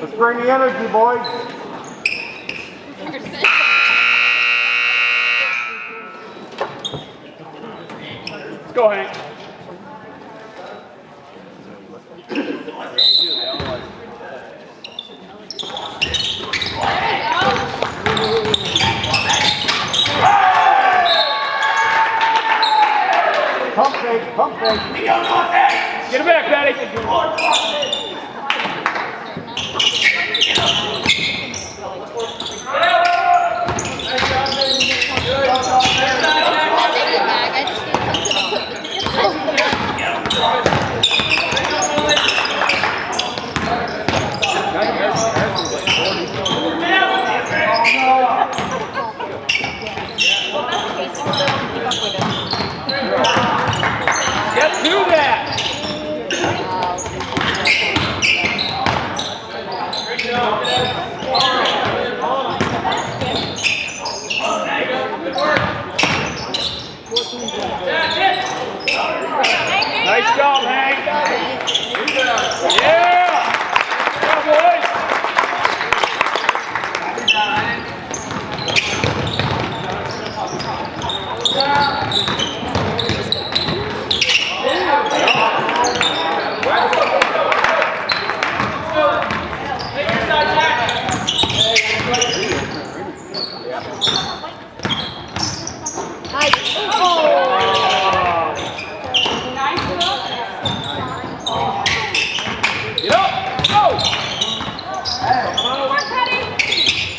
Let's bring the energy, boys. Let's go, Hank. Pump fake, pump fake. Get it back, Patty. Get to that! Nice job, Hank. Yeah! Come on, boys!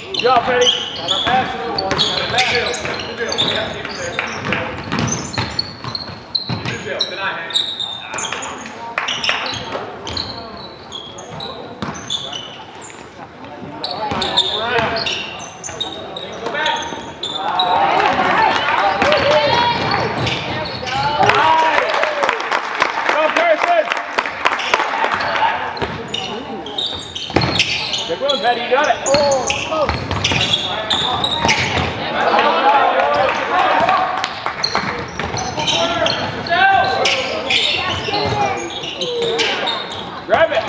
Good job, Petty. Got our pass. Good night, Hank. Go back. Go, Pearson. Good one, Petty. You got it. Oh. Grab it.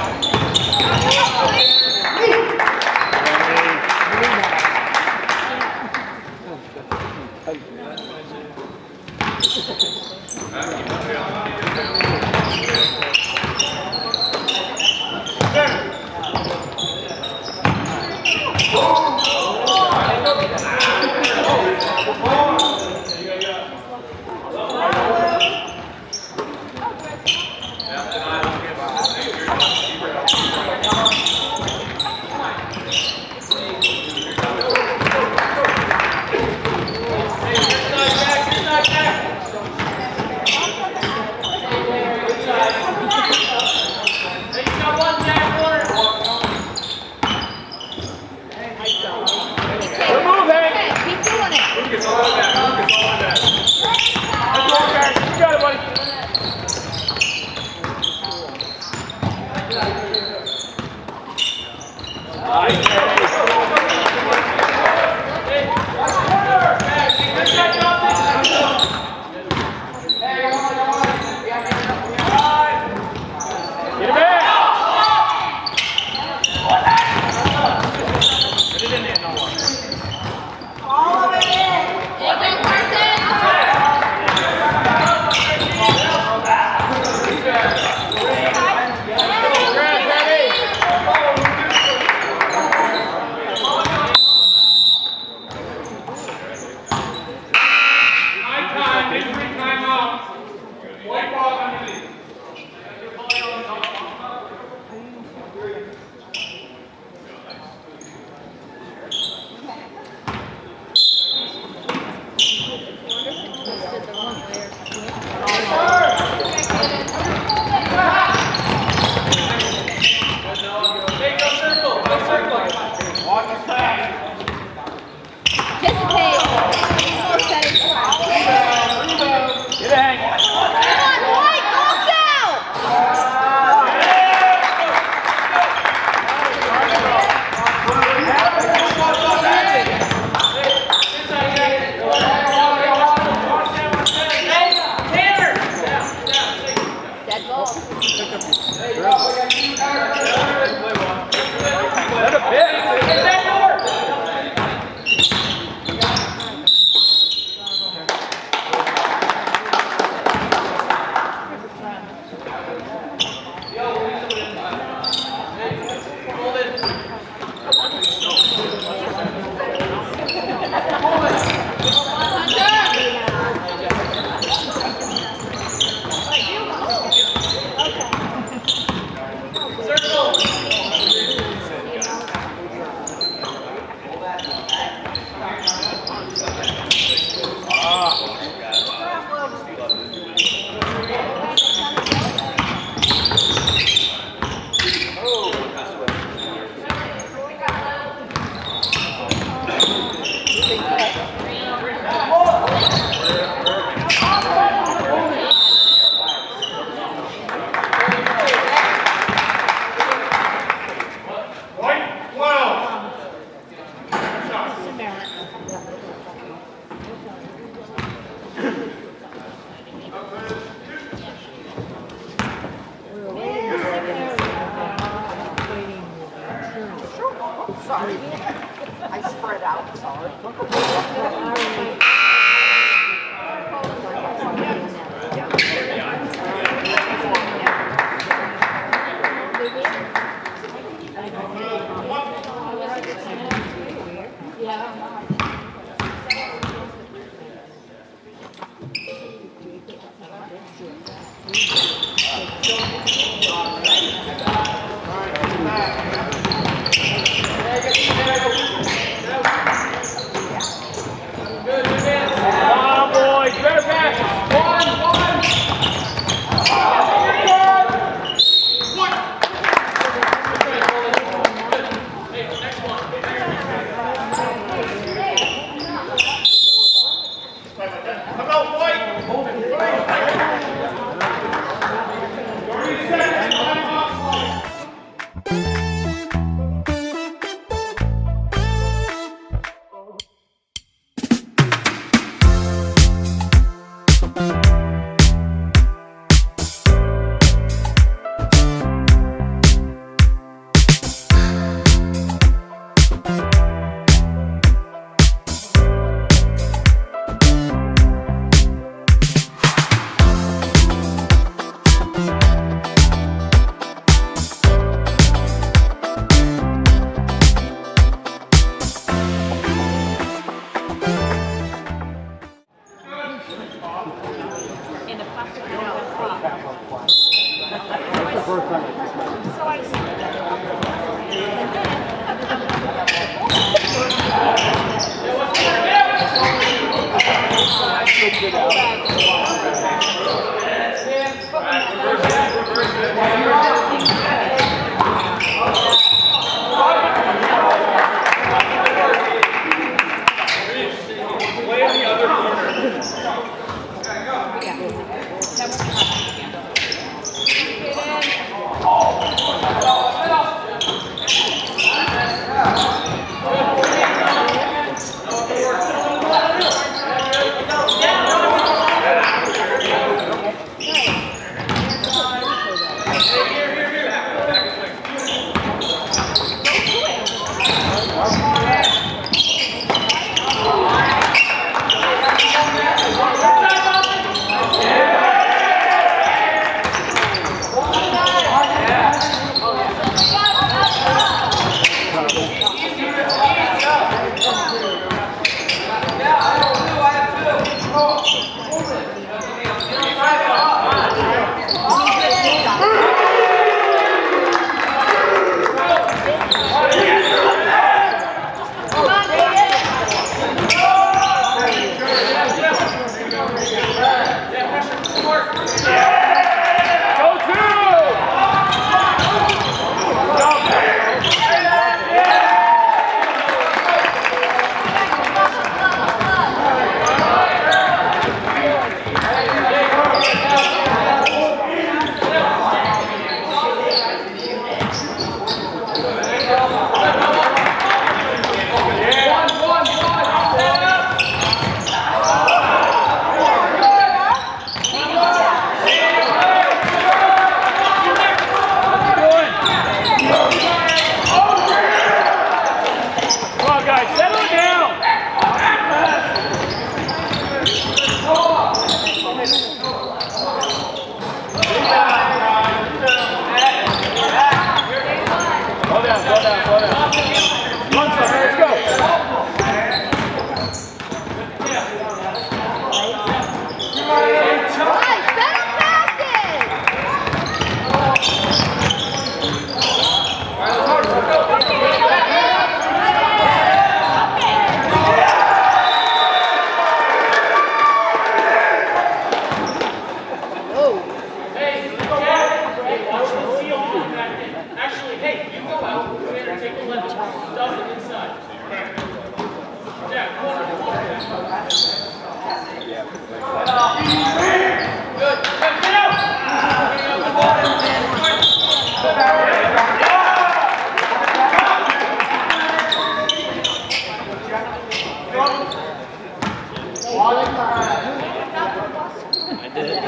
Nice. Sorry. I spread out, sorry.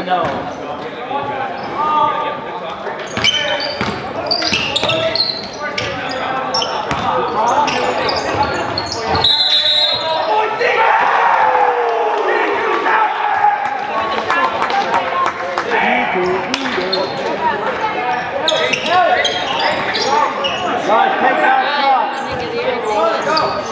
No. Guys, take that shot. Take that shot.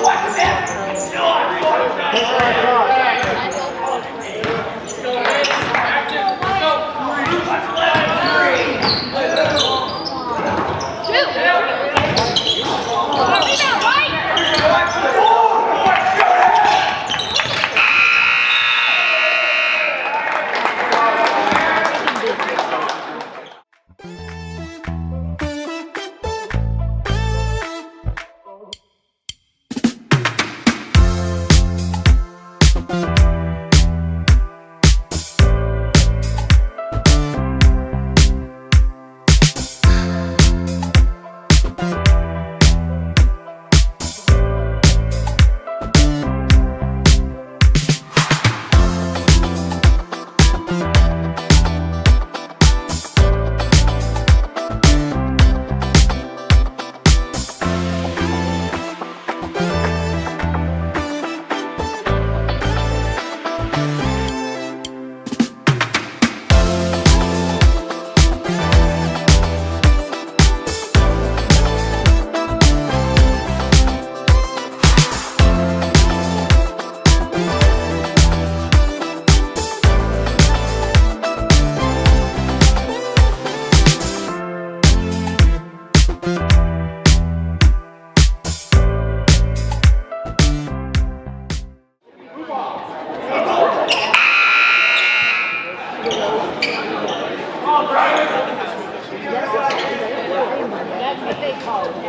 That's what they call it.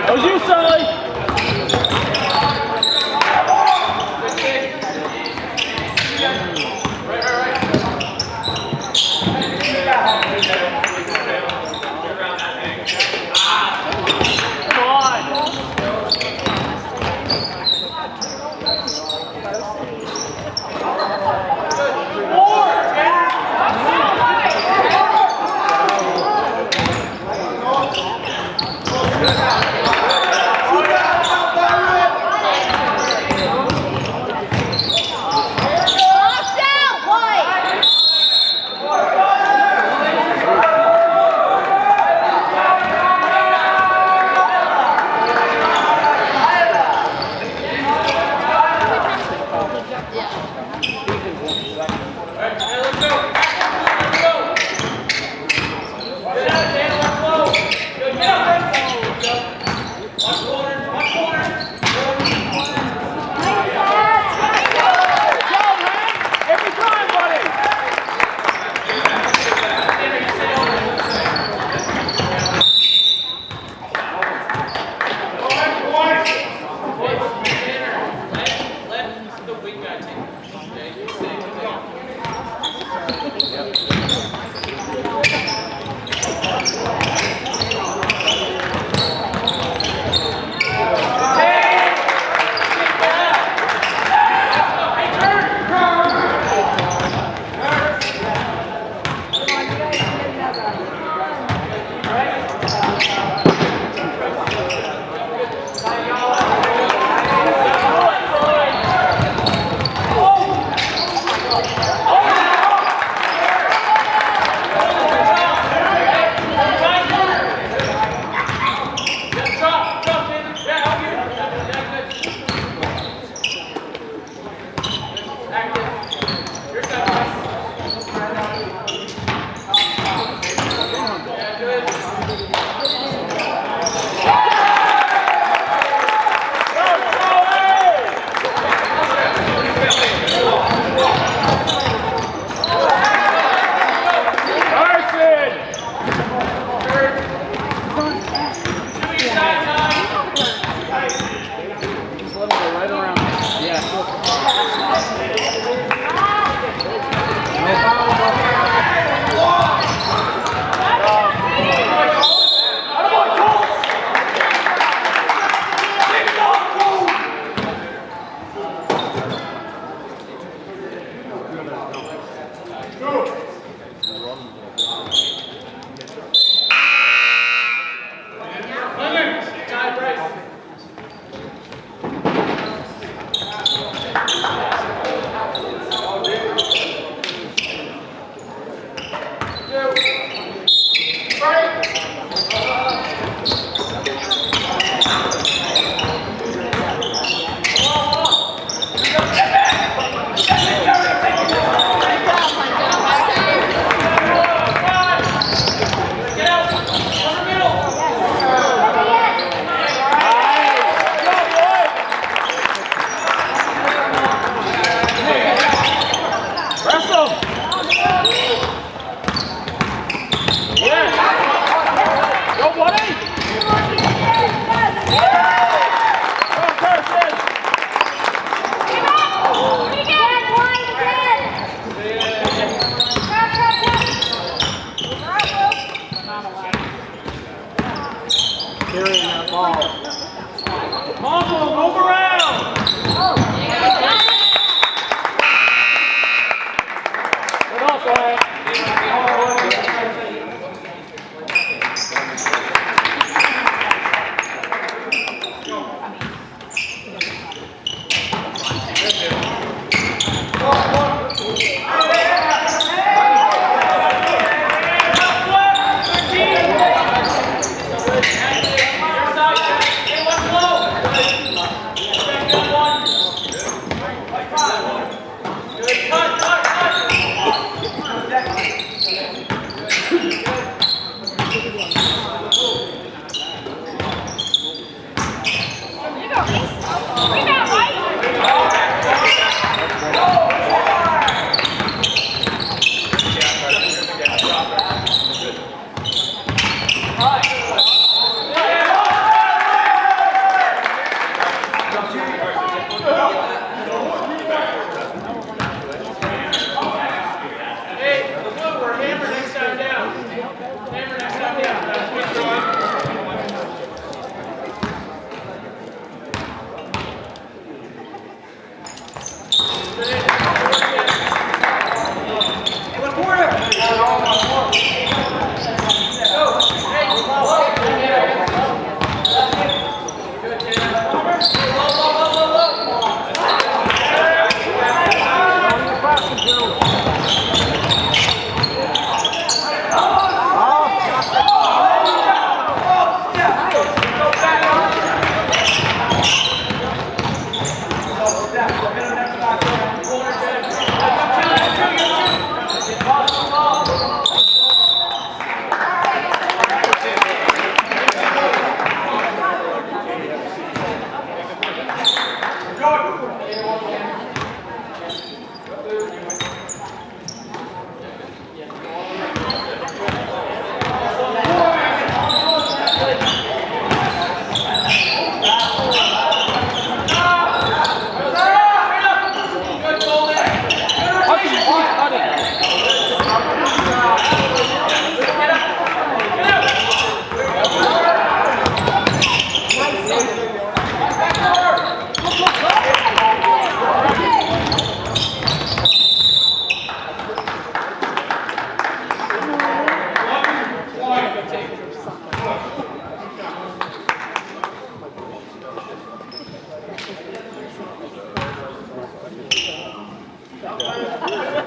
That was you, Sully! Good. Every time, buddy!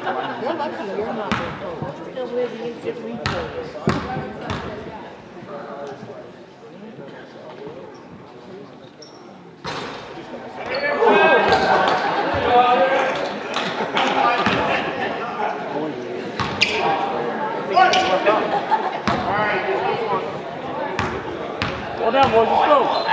You're lucky you're not their coach. Still lives against different people. Well done, boys. Let's go.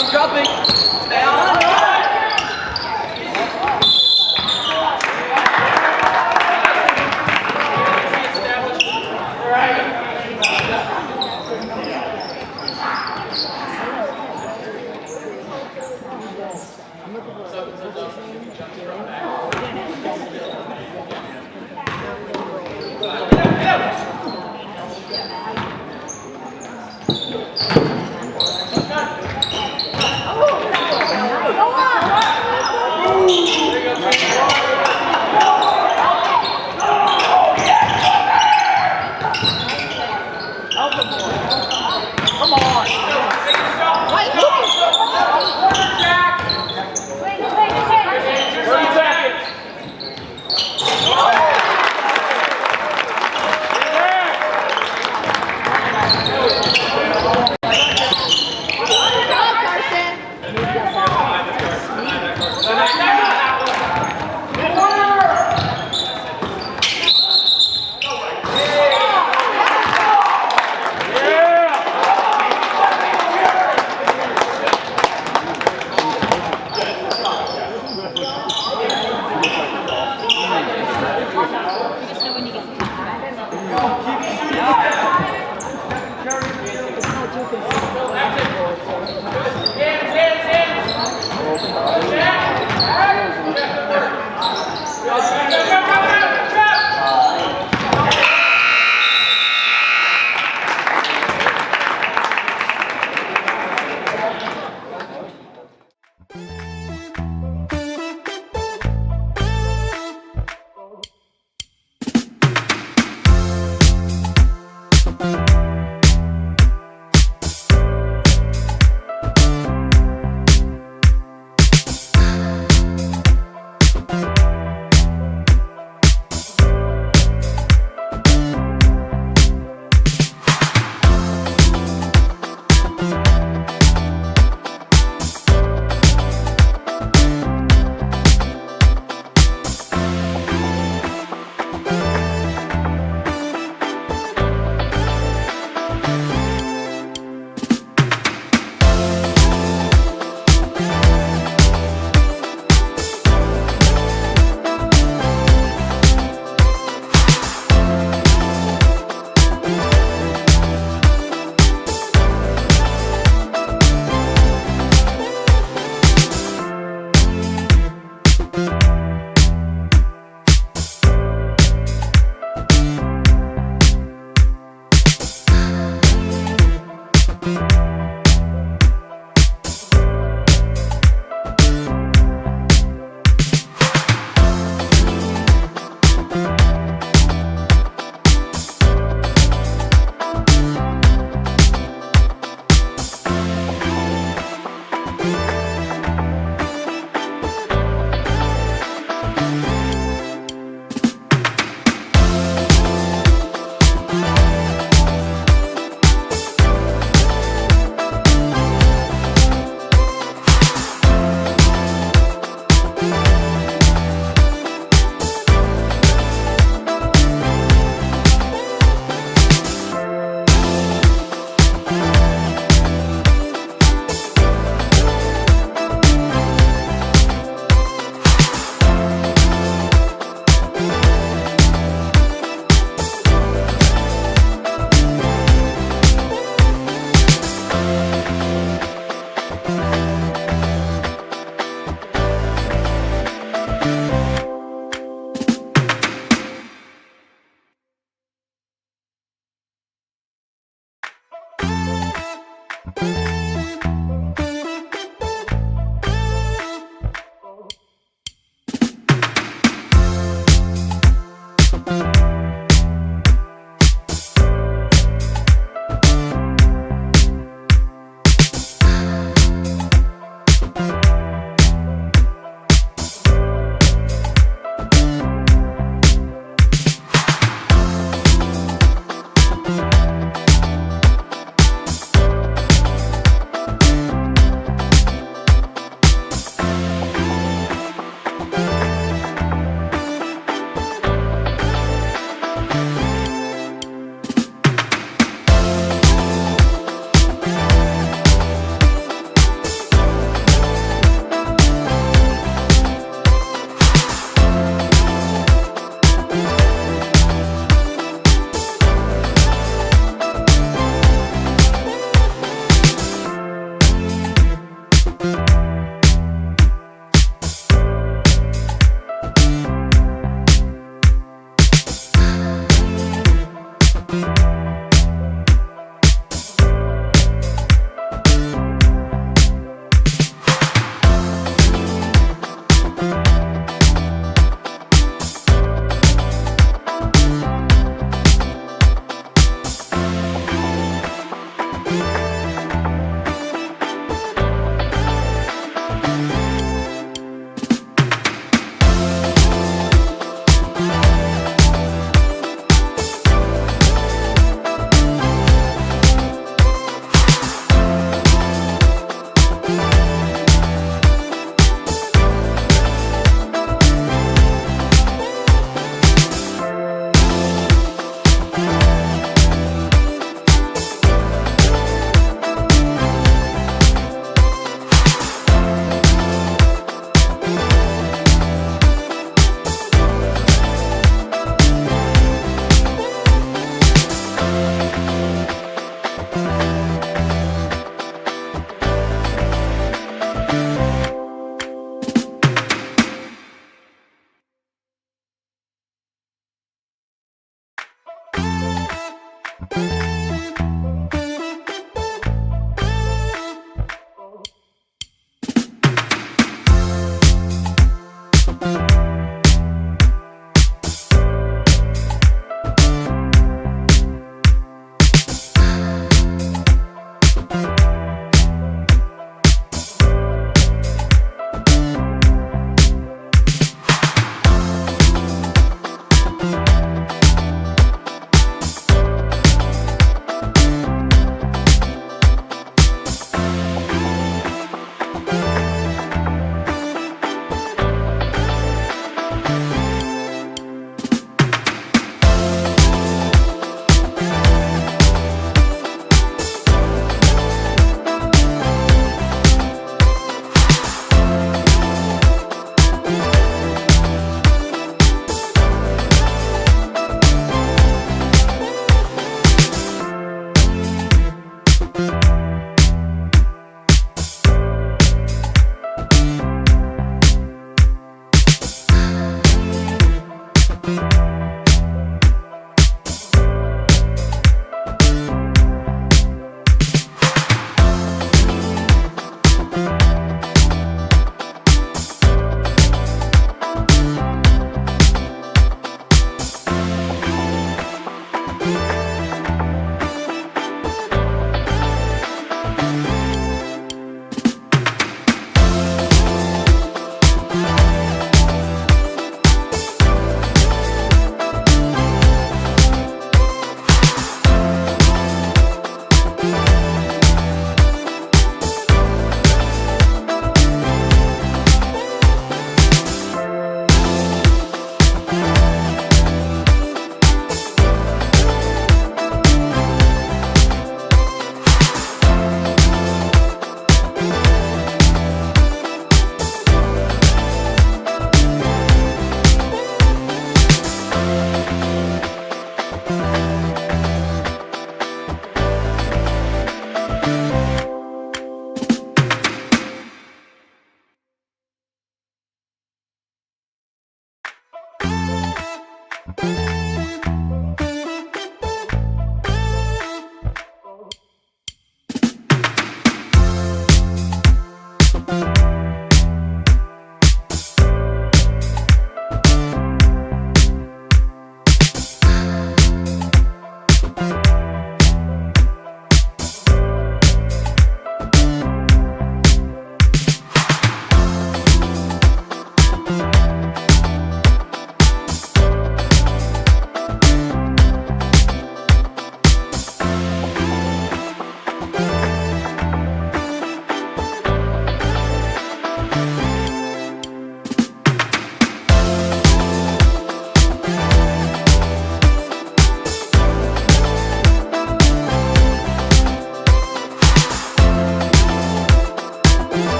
I'm dropping. Stay on.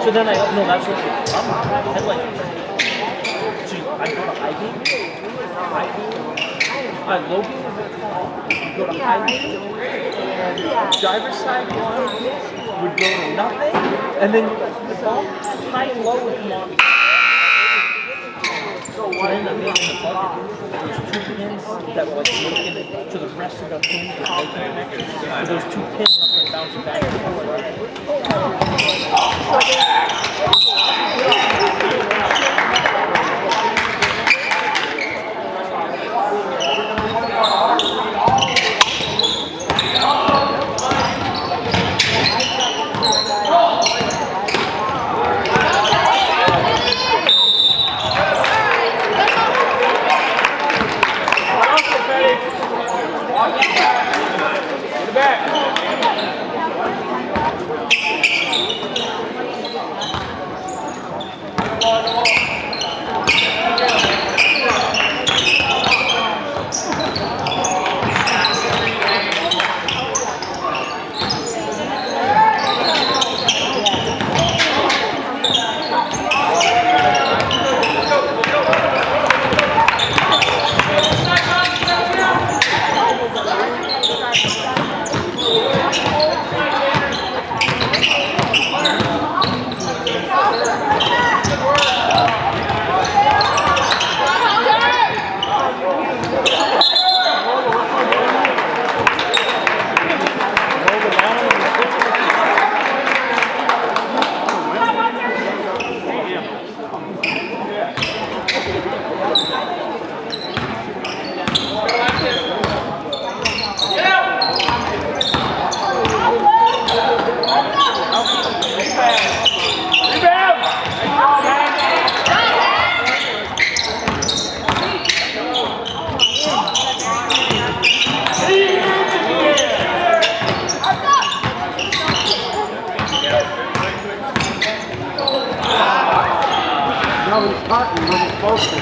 So then I no, that's what I had like. So I go to high beam, low beam, you go to high beam. driver's side one would go to nothing, and then the ball high and low would come on. So what ended up being in the bucket, there's two pins that would make it to the rest of the pins with making connections. So those two pins up and bouncing back and forth. No, he's cutting when he's supposed to.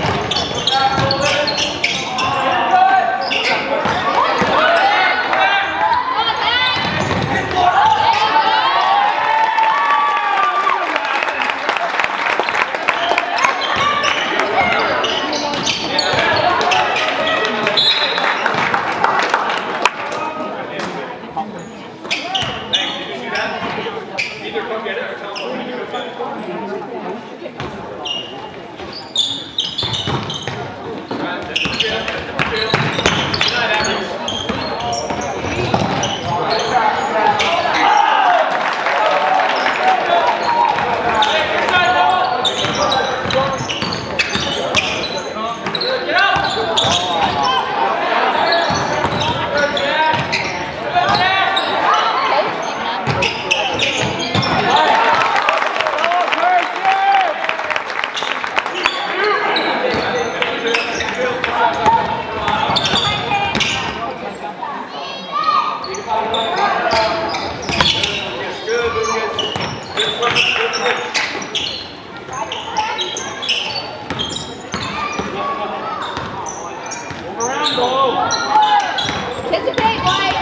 Anticipate, White.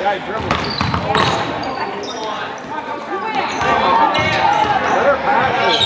Guy dribbles. Better passes.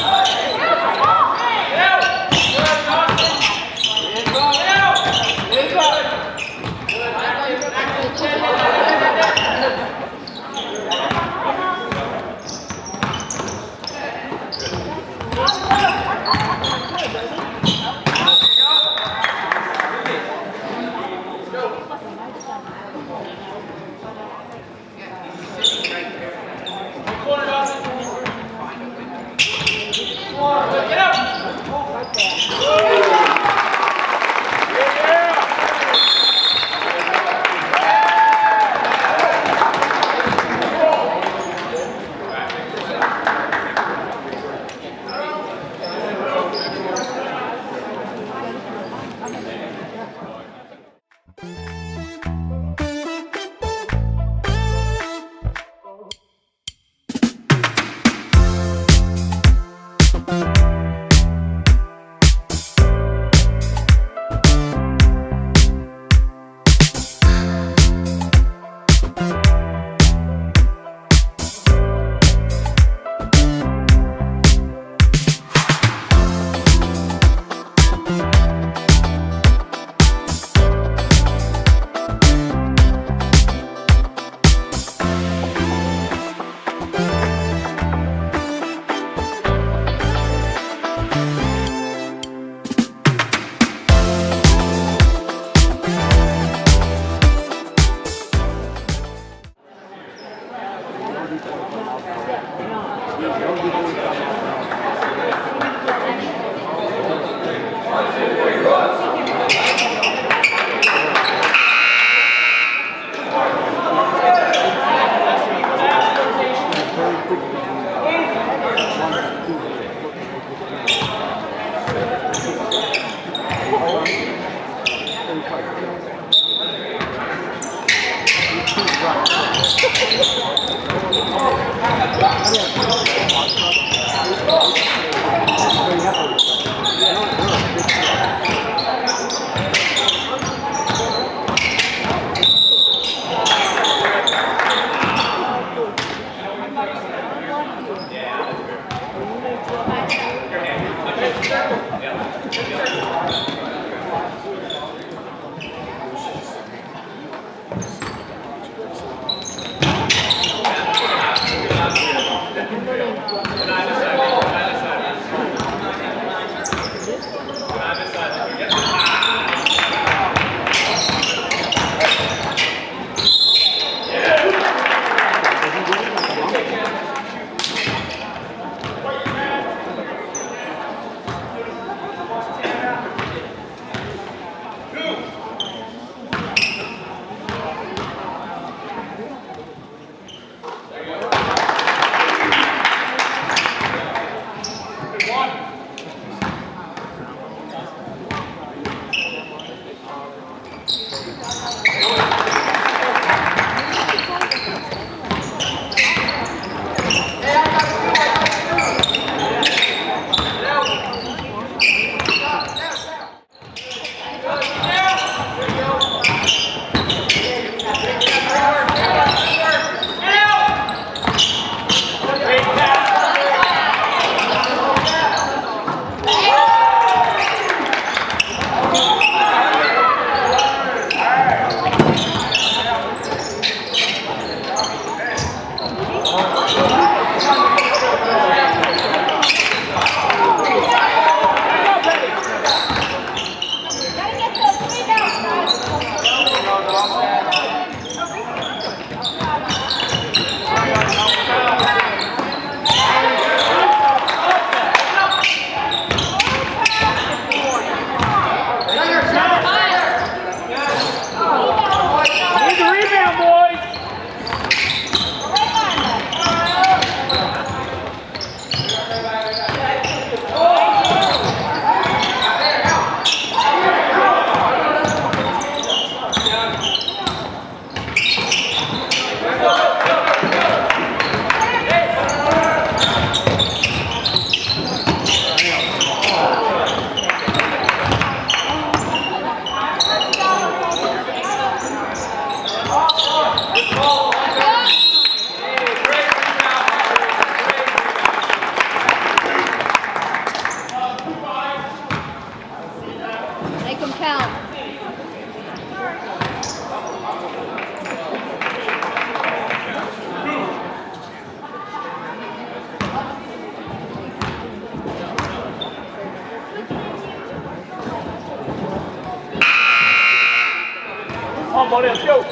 Come on, buddy, let's go.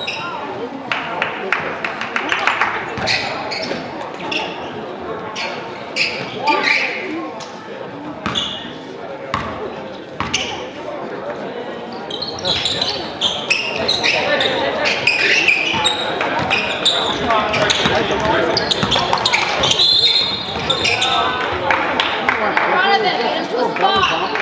Front of it, get him to a spot.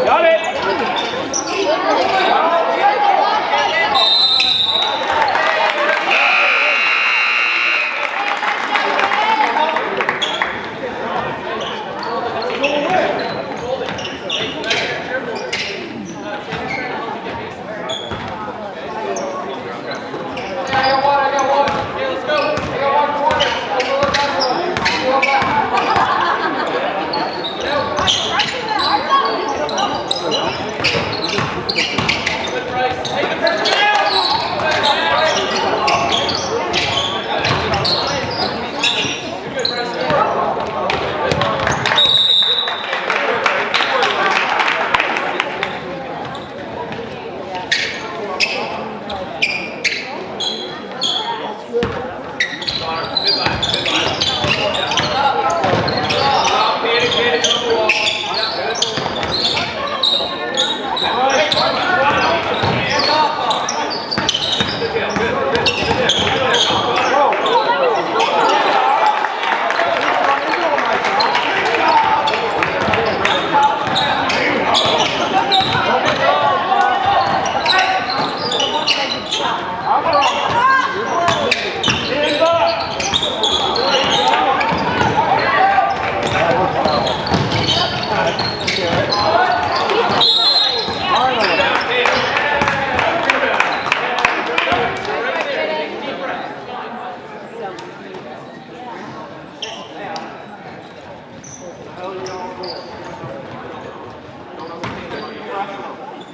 Got it.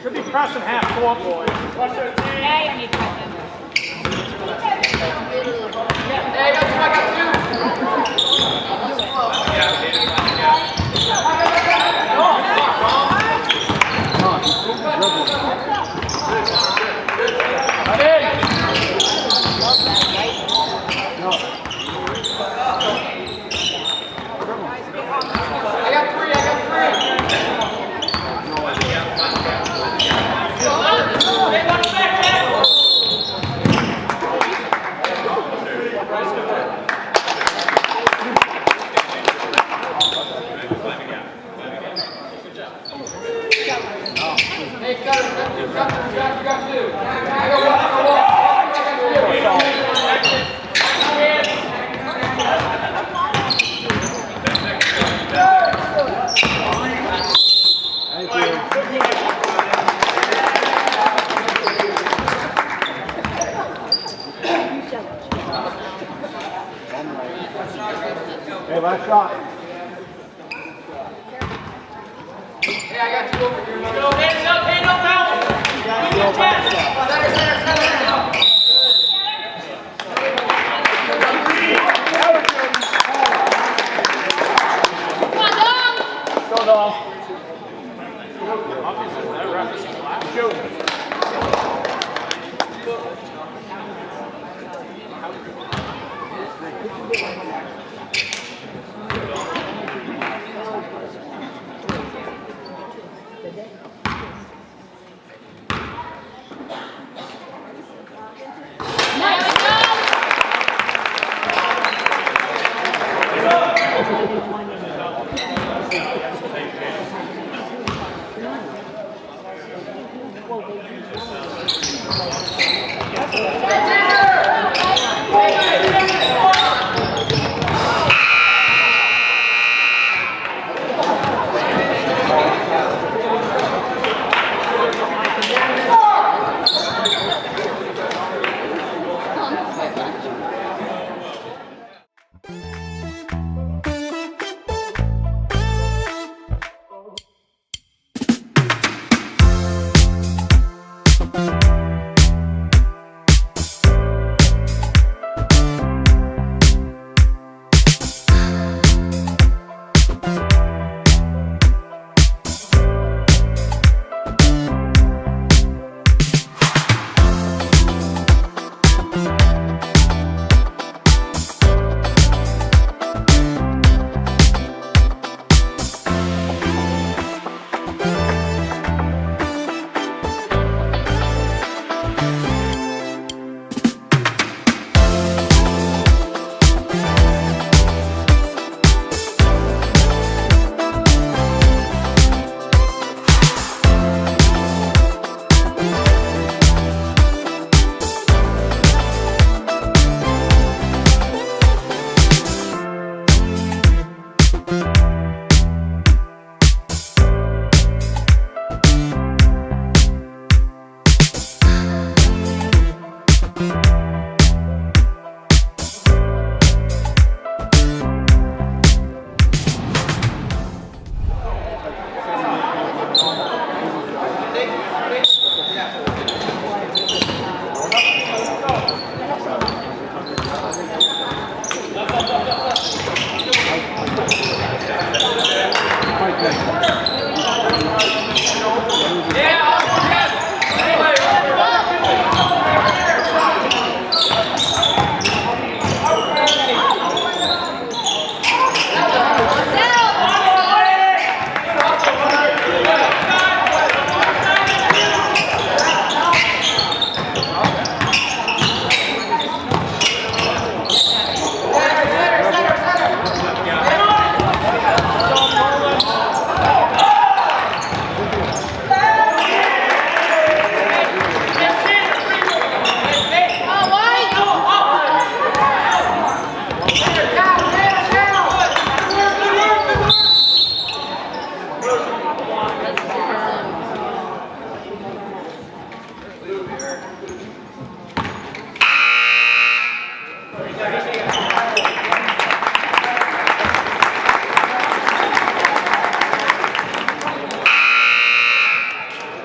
Should be pressing half court, boys. Yeah, you need pressing. Hey, last shot. Hey, I got you over here. Go, hands up, hand up, out. Give me a chest. Center. Come on, dog. Go, dog. That ref is black. Shoot.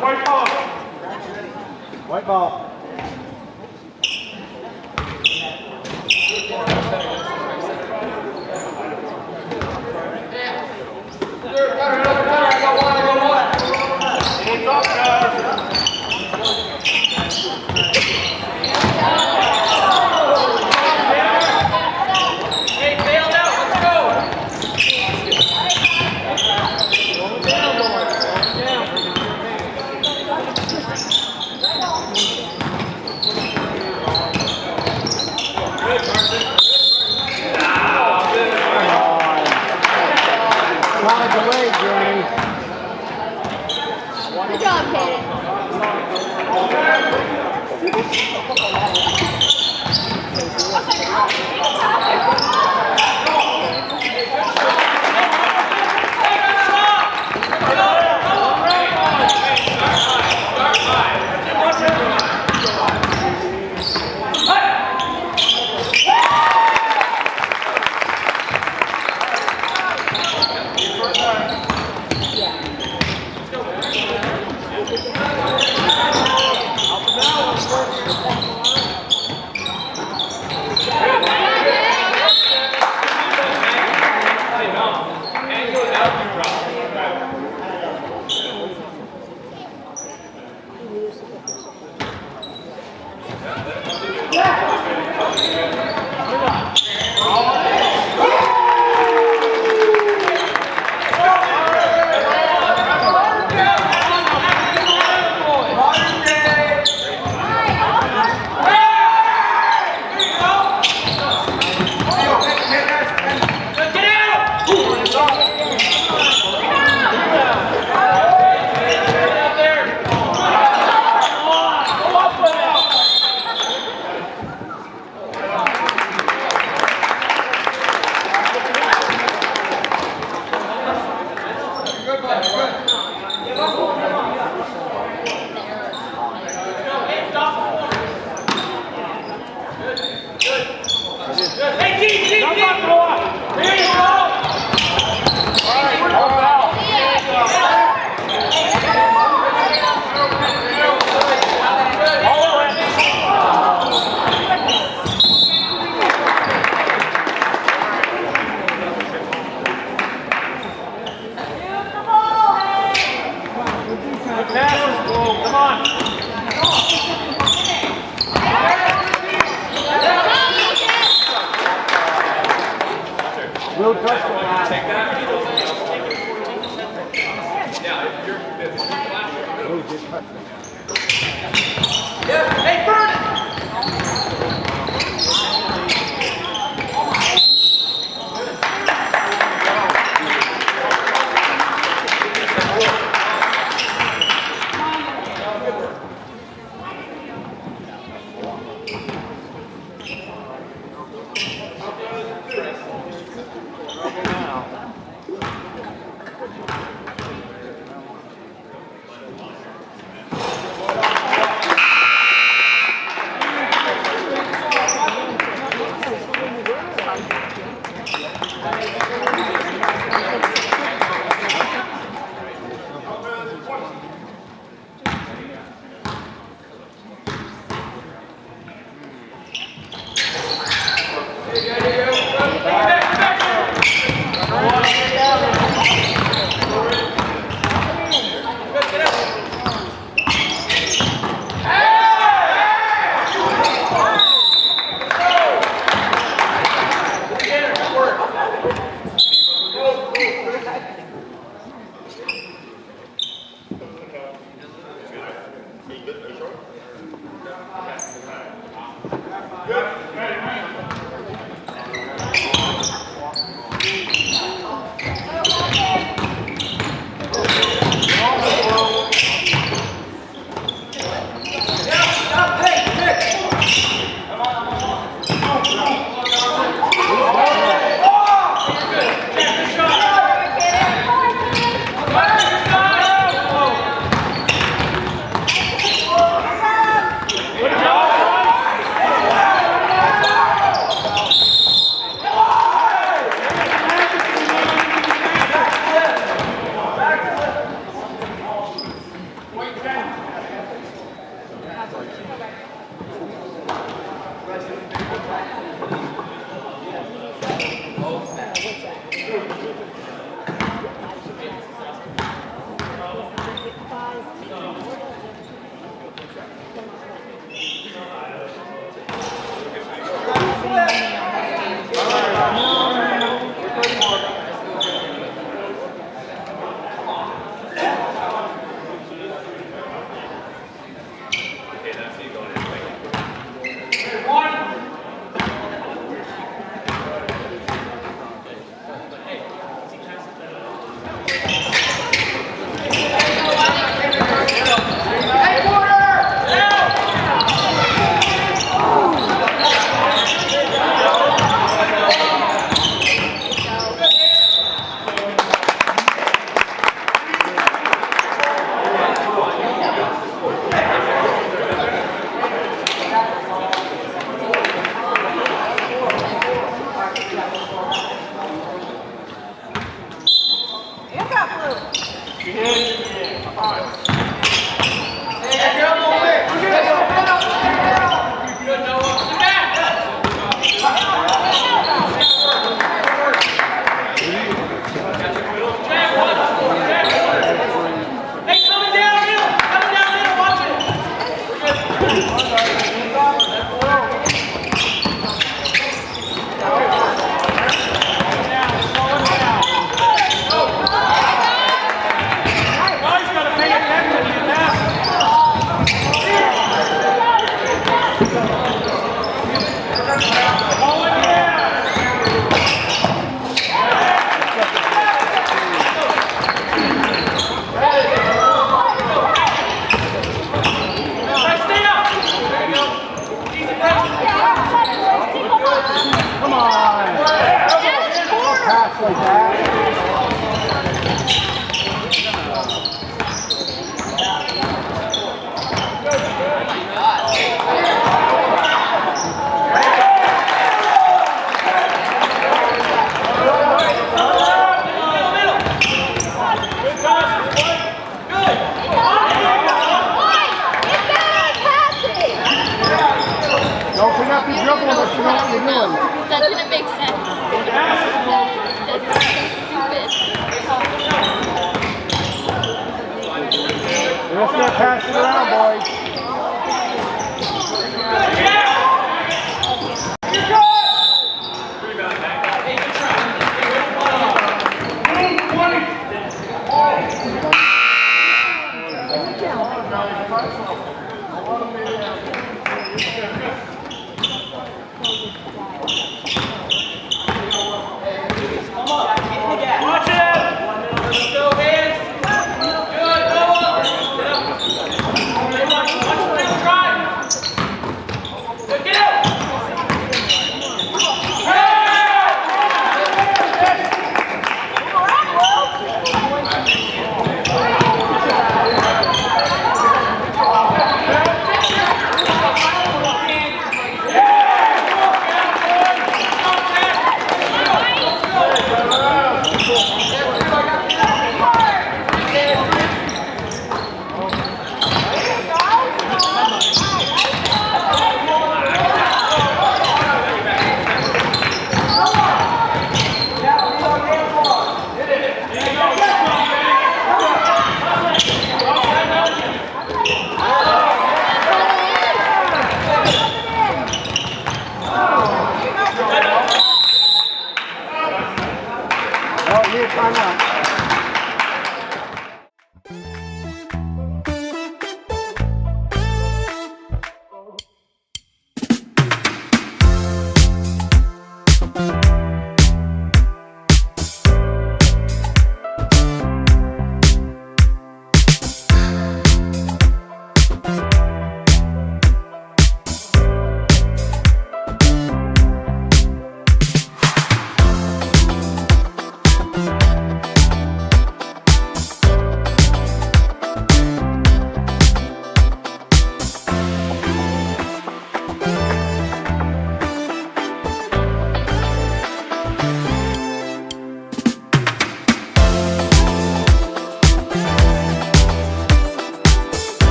White ball. White ball. Hands off, guys. Hey, bailed out. Let's go. Time's away, Jeremy. Good job, Kaden. Will touch it. Take that. Will just touch it. Hey, burn it! That didn't make sense. That's stupid. Let's not pass it around, boys.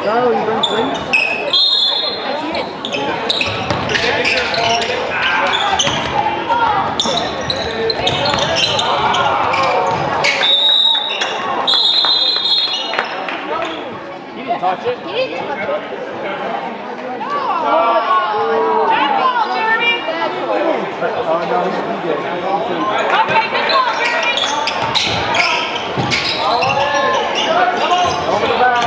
No, you bring three? He didn't touch it. He didn't touch it. Oh, no, he did. Okay, good ball, Jeremy. Over the back.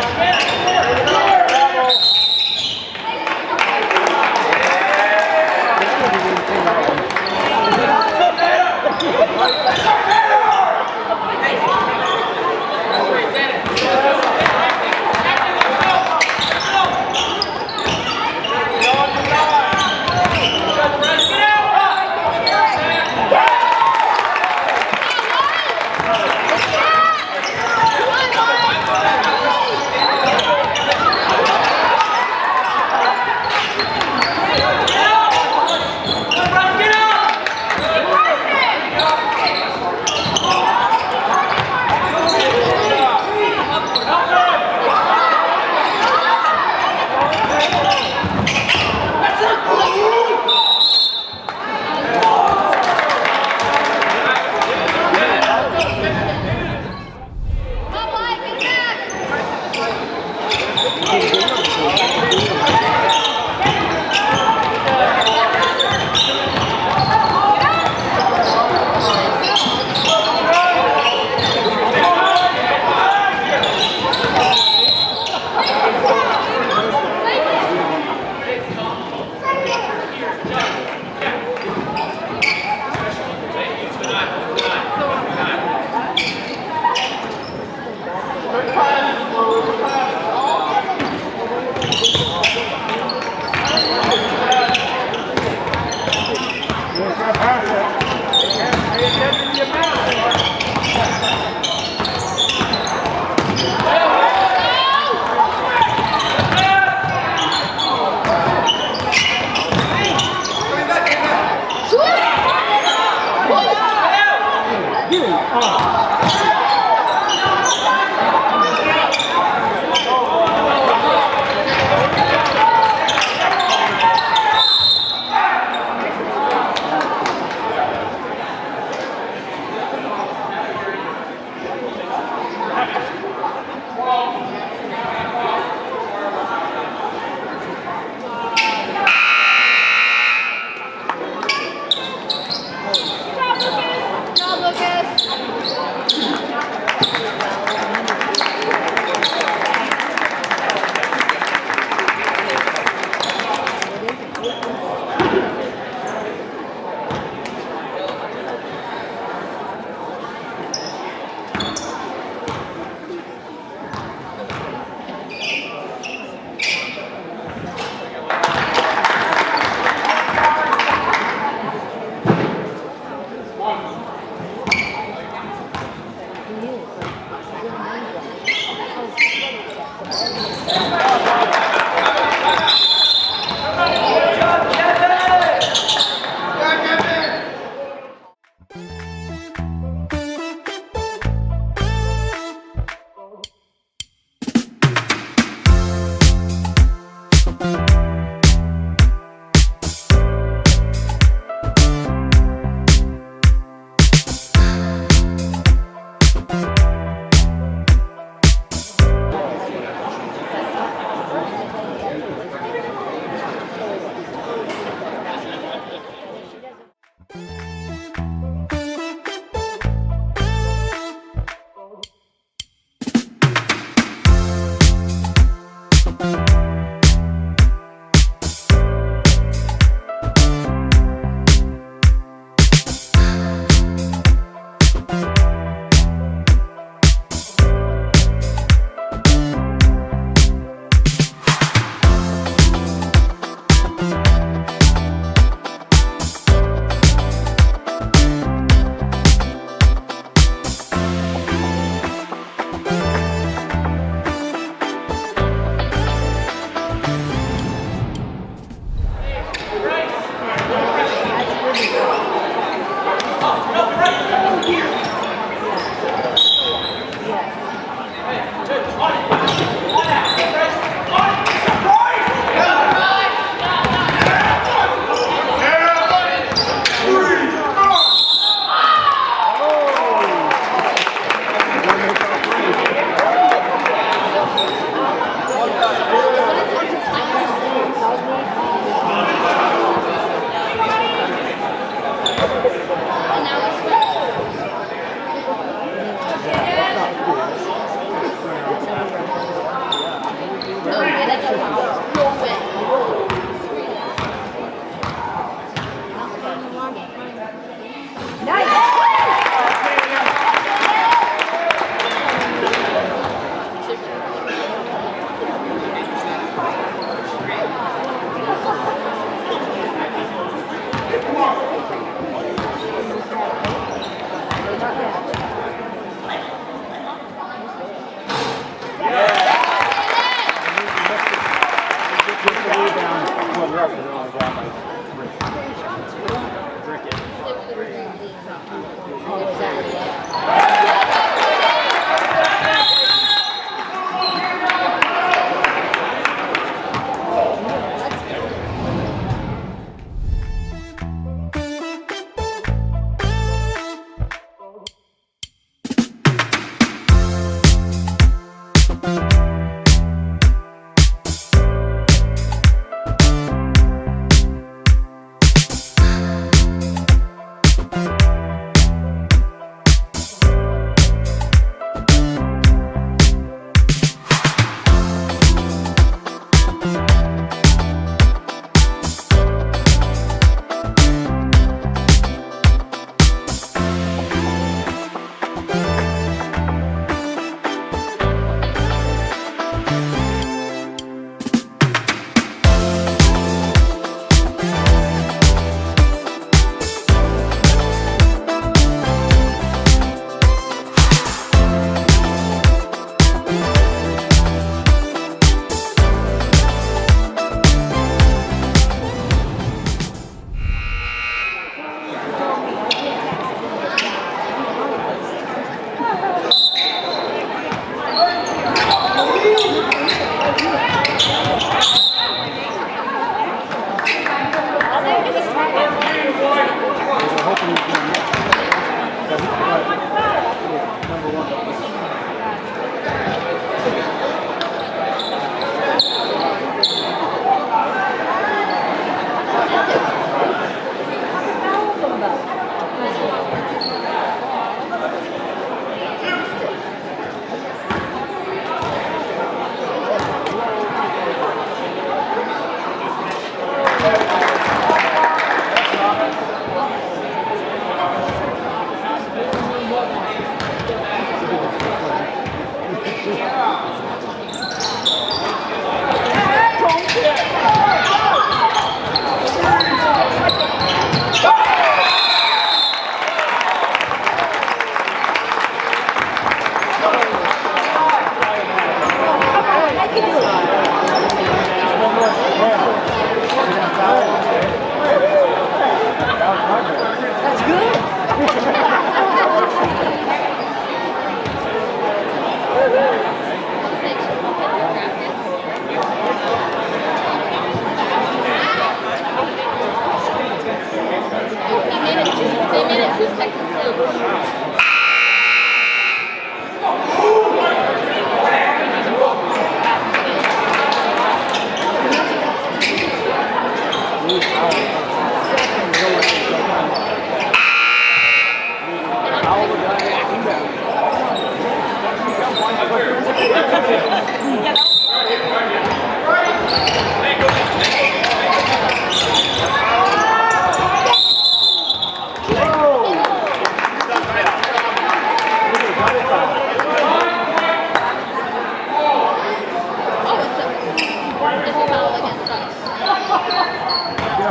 They made it 2 seconds late.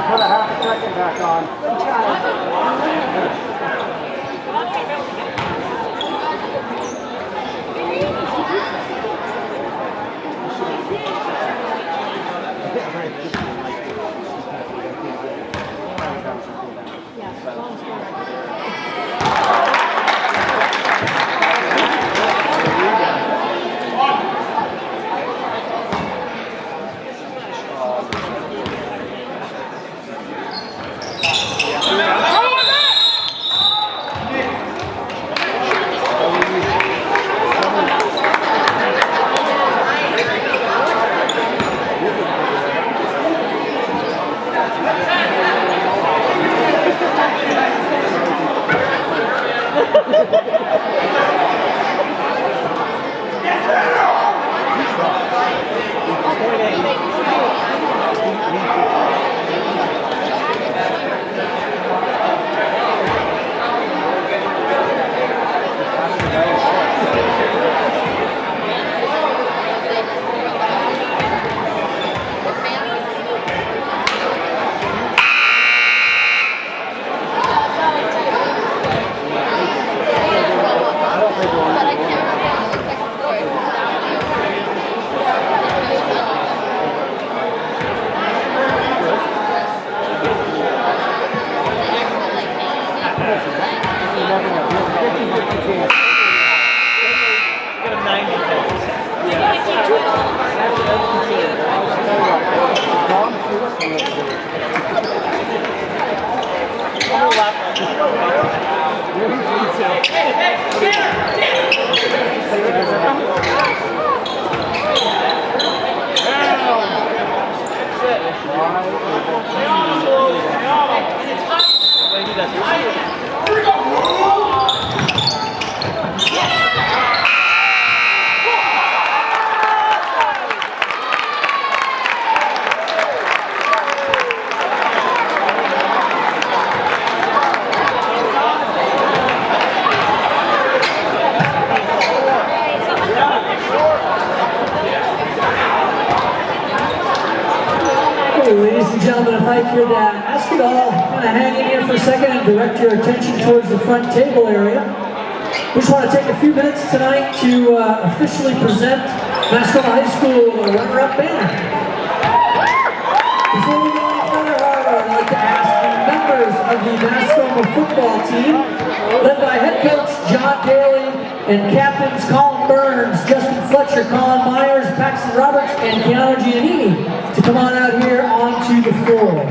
Put a half a second back on. gentlemen, if I could ask you to all kind of hang in here for a second and direct your attention towards the front table area. We just want to take a few minutes tonight to officially present Mascoma High School runner-up banner. Before we go any further, however, I'd like to ask the members of the Mascoma football team, led by head coach John Daly and captains Colin Burns, Justin Fletcher, Colin Myers, Paxton Roberts, and Keanu Giannini, to come on out here onto the floor.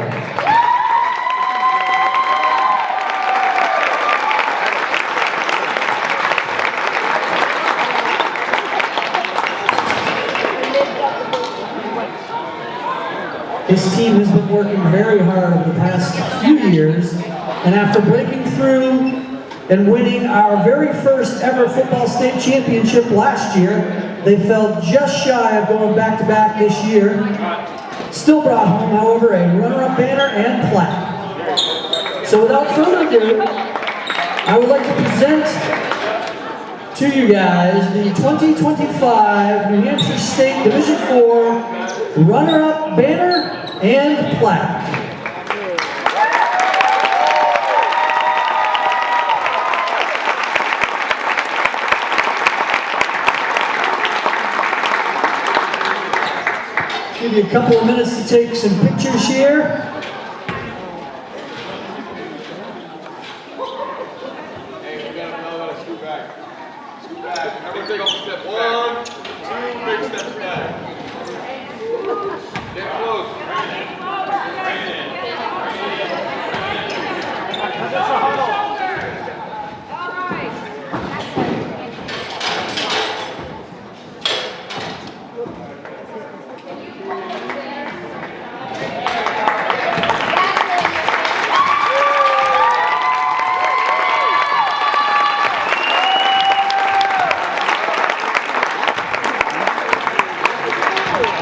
This team has been working very hard over the past few years, and after breaking through and winning our very first ever football state championship last year, they fell just shy of going back-to-back this year. Still brought home, however, a runner-up banner and plaque. So without further ado, I would like to present to you guys the 2025 New Hampshire State Division IV runner-up banner and plaque. Give you a couple of minutes to take some pictures here. Hey, we gotta scoot back. Scoot back. Everyone take off a step. 1, 2 big steps back. Get close.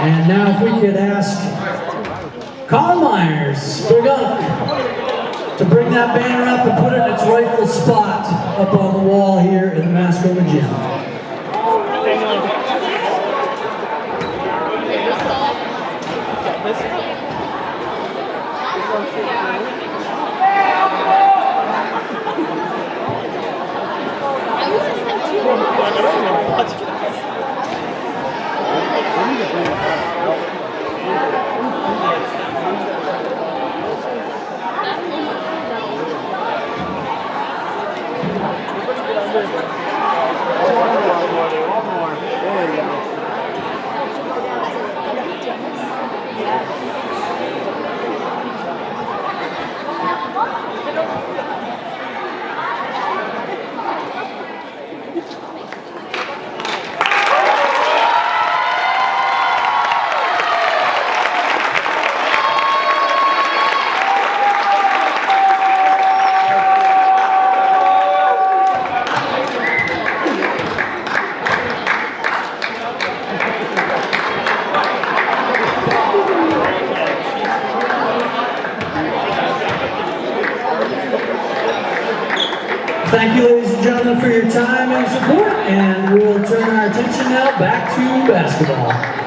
And now if we could ask Colin Myers, Big Unk, to bring that banner up and put it in its rightful spot up on the wall here in the Mascoma Gym. Thank you, ladies and gentlemen, for your time and support, and we'll turn our attention now back to basketball.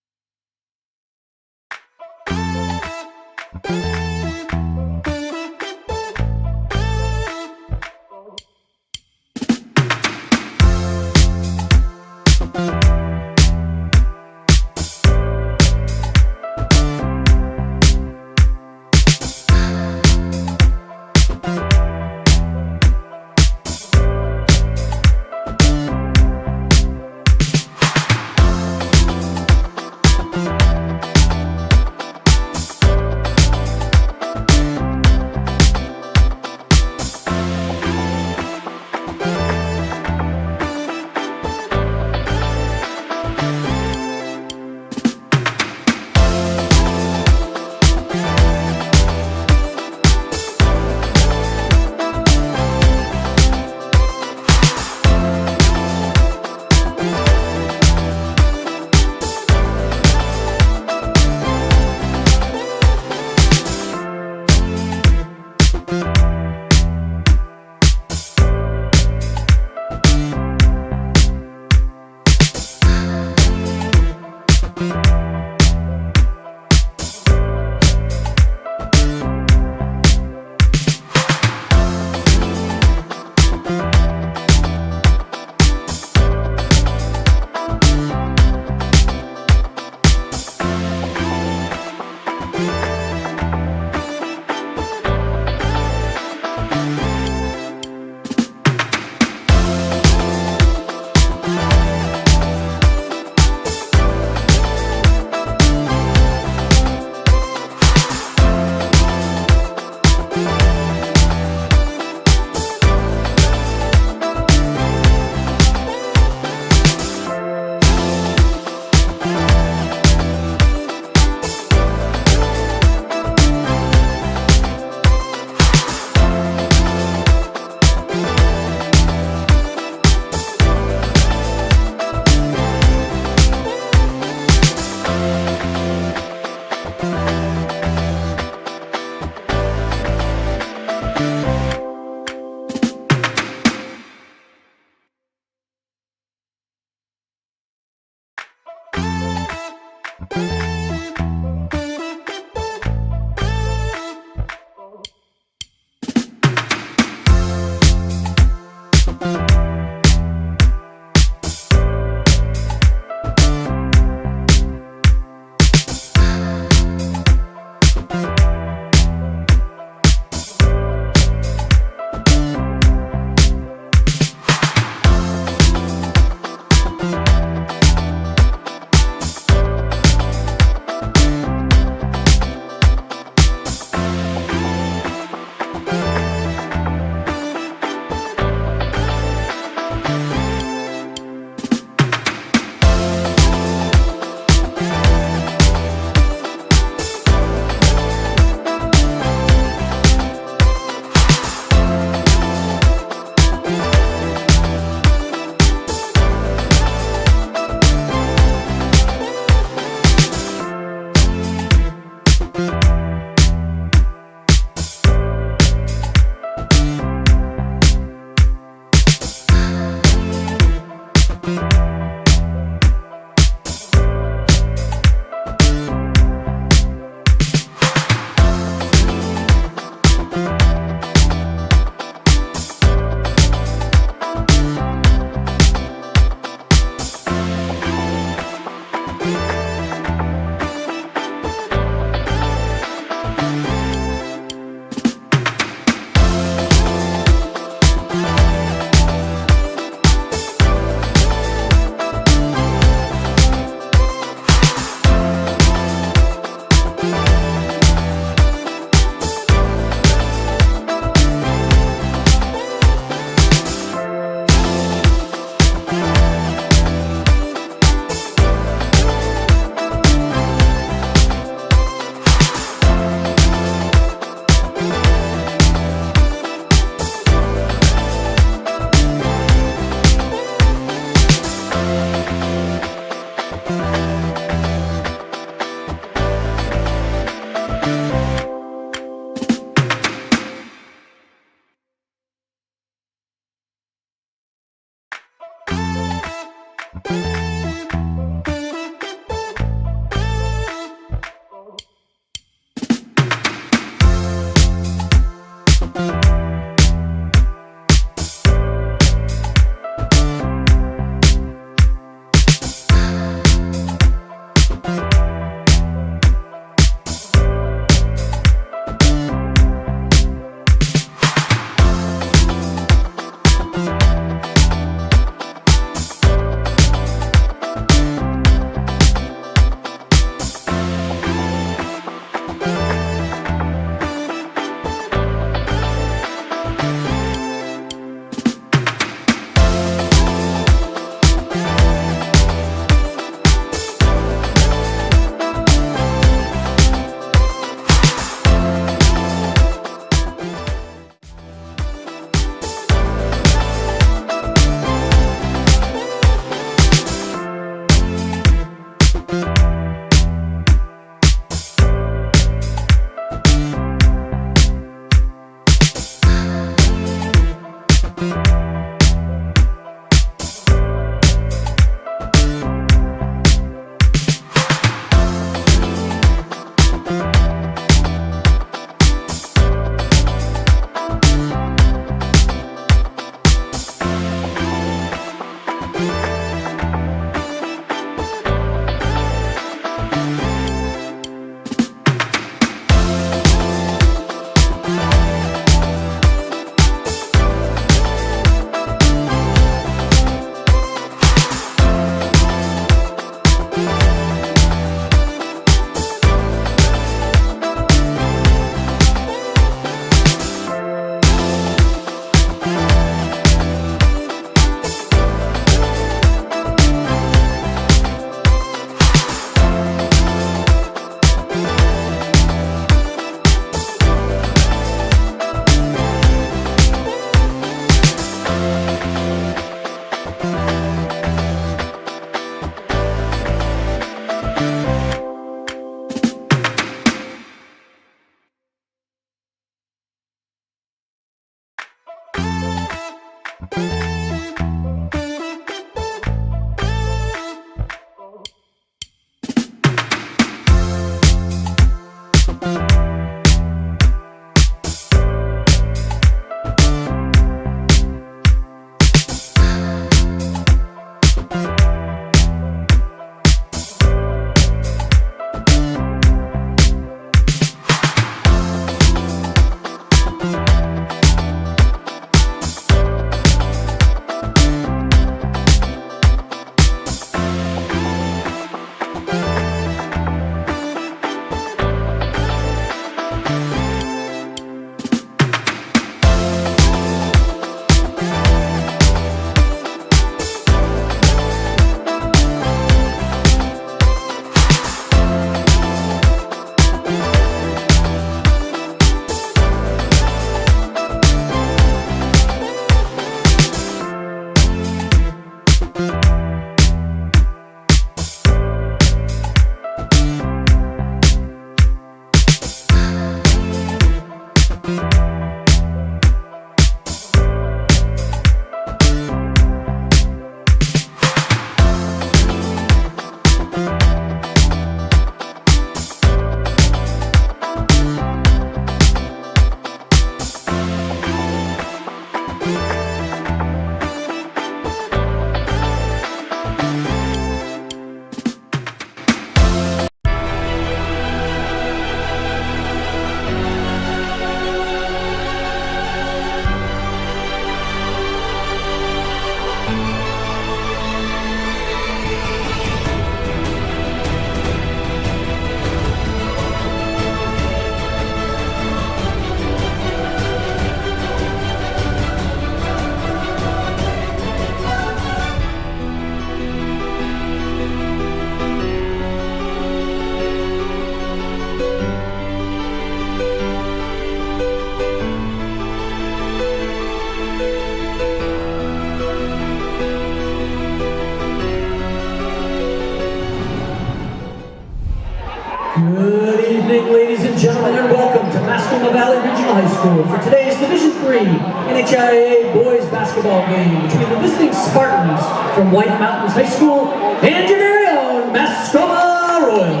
Good evening, ladies and gentlemen, and welcome to Mascoma Valley Regional High School for today's Division III NHIAA boys basketball game between the visiting Spartans from White Mountains High School and your very own Mascoma Royals.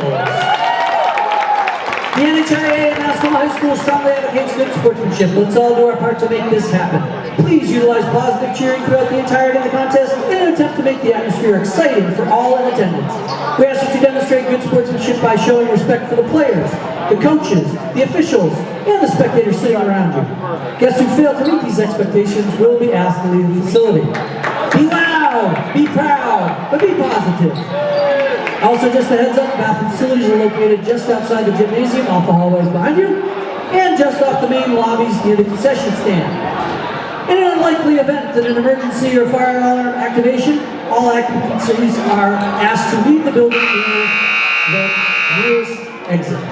The NHIAA and Mascoma High School strongly advocates good sportsmanship. Let's all do our part to make this happen. Please utilize positive cheering throughout the entirety of the contest in an attempt to make the atmosphere exciting for all in attendance. We ask that you demonstrate good sportsmanship by showing respect for the players, the coaches, the officials, and the spectators sitting around you. Guests who fail to meet these expectations will be asked to leave the facility. Be loud, be proud, but be positive. Also, just a heads up, bathroom facilities are located just outside the gymnasium, off the hallways behind you, and just off the main lobbies near the concession stand. In an unlikely event that an emergency or fire alarm activation, all occupants are asked to leave the building near the nearest exit.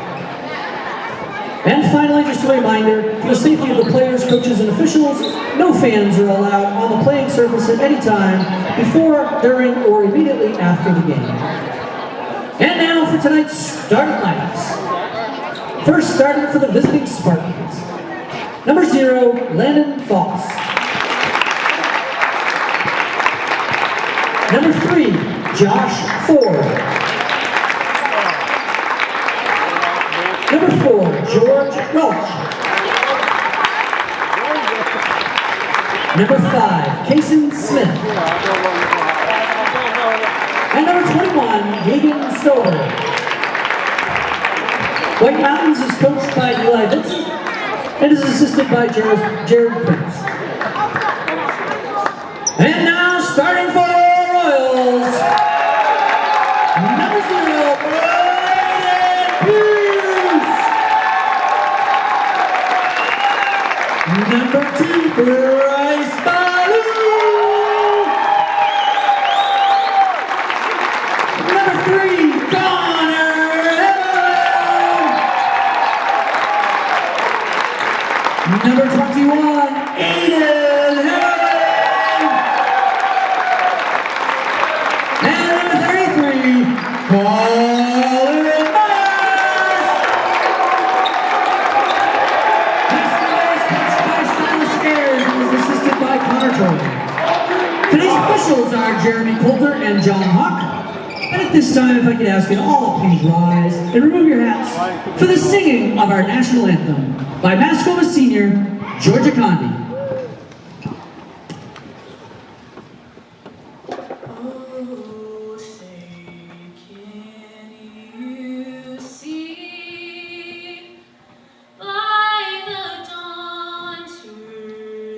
And finally, just a reminder, for the safety of the players, coaches, and officials, no fans are allowed on the playing surface at any time before, during, or immediately after the game. And now for tonight's starting lineups. First, starting for the visiting Spartans. Number 0, Landon Foss. Number 3, Josh Ford. Number 4, George Welch. Number 5, Kason Smith. And number 21, Megan Stover. White Mountains is coached by Eli Vincent and is assisted by Jared Prince. And now, starting for Royals, number 0, Brandon Pierce. Number 2, Bryce Ballou. Number 3, Connor Evelyn. Number 21, Aiden Evelyn. And number 33, Colin Myers. This game is coached by Silas Ayers and is assisted by Connor Troy. Today's officials are Jeremy Coulter and John Huck. And at this time, if I could ask you all, please rise and remove your hats for the singing of our national anthem by Mascoma Senior, Georgia Condi. Oh, say, can you see by the dawn's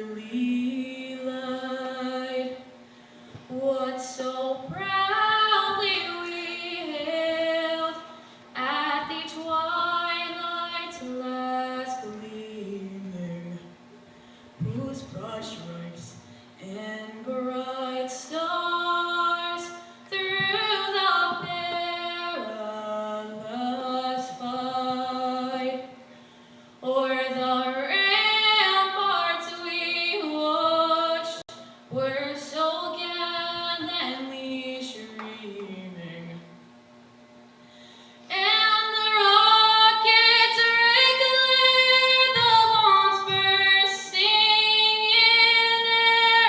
early light what so proudly we hailed at the twilight's last gleaming, whose broad stripes and bright stars through the perilous fight o'er the ramparts we watched were so gallantly streaming, and the rockets regular, the bombs bursting in air,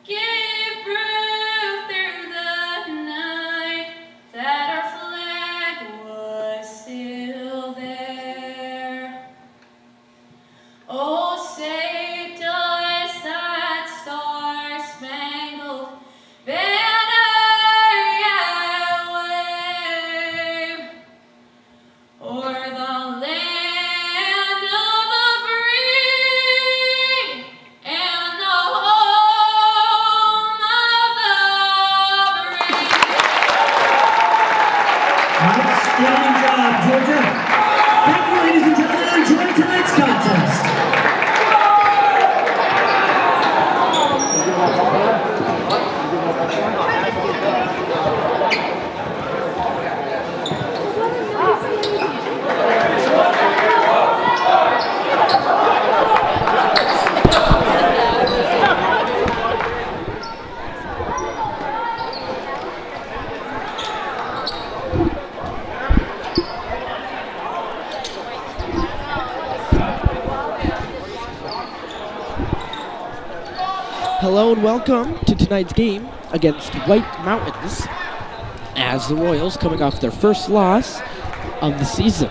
gave proof through the night that our flag was still there. Oh, say does that star-spangled banner yet wave o'er the land of the free and the home of the brave? Outstanding job, Georgia. Thank you, ladies and gentlemen. Enjoy tonight's contest. Hello and welcome to tonight's game against White Mountains, as the Royals, coming off their first loss of the season.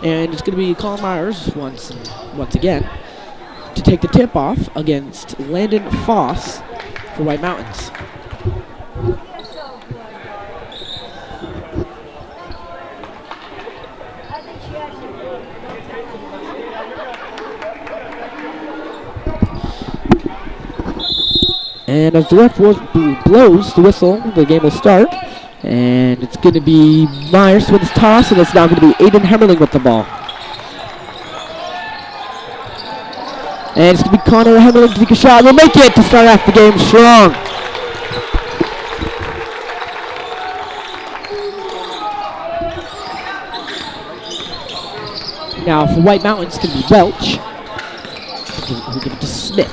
And it's going to be Colin Myers once again to take the tip-off against Landon Foss for White Mountains. And as the ref blows the whistle, the game will start. And it's going to be Myers with his toss, and it's now going to be Aiden Hemmerling with the ball. And it's going to be Connor Hemmerling to take a shot. We'll make it to start off the game strong. Now for White Mountains, it's going to be Welch. We'll give it to Smith.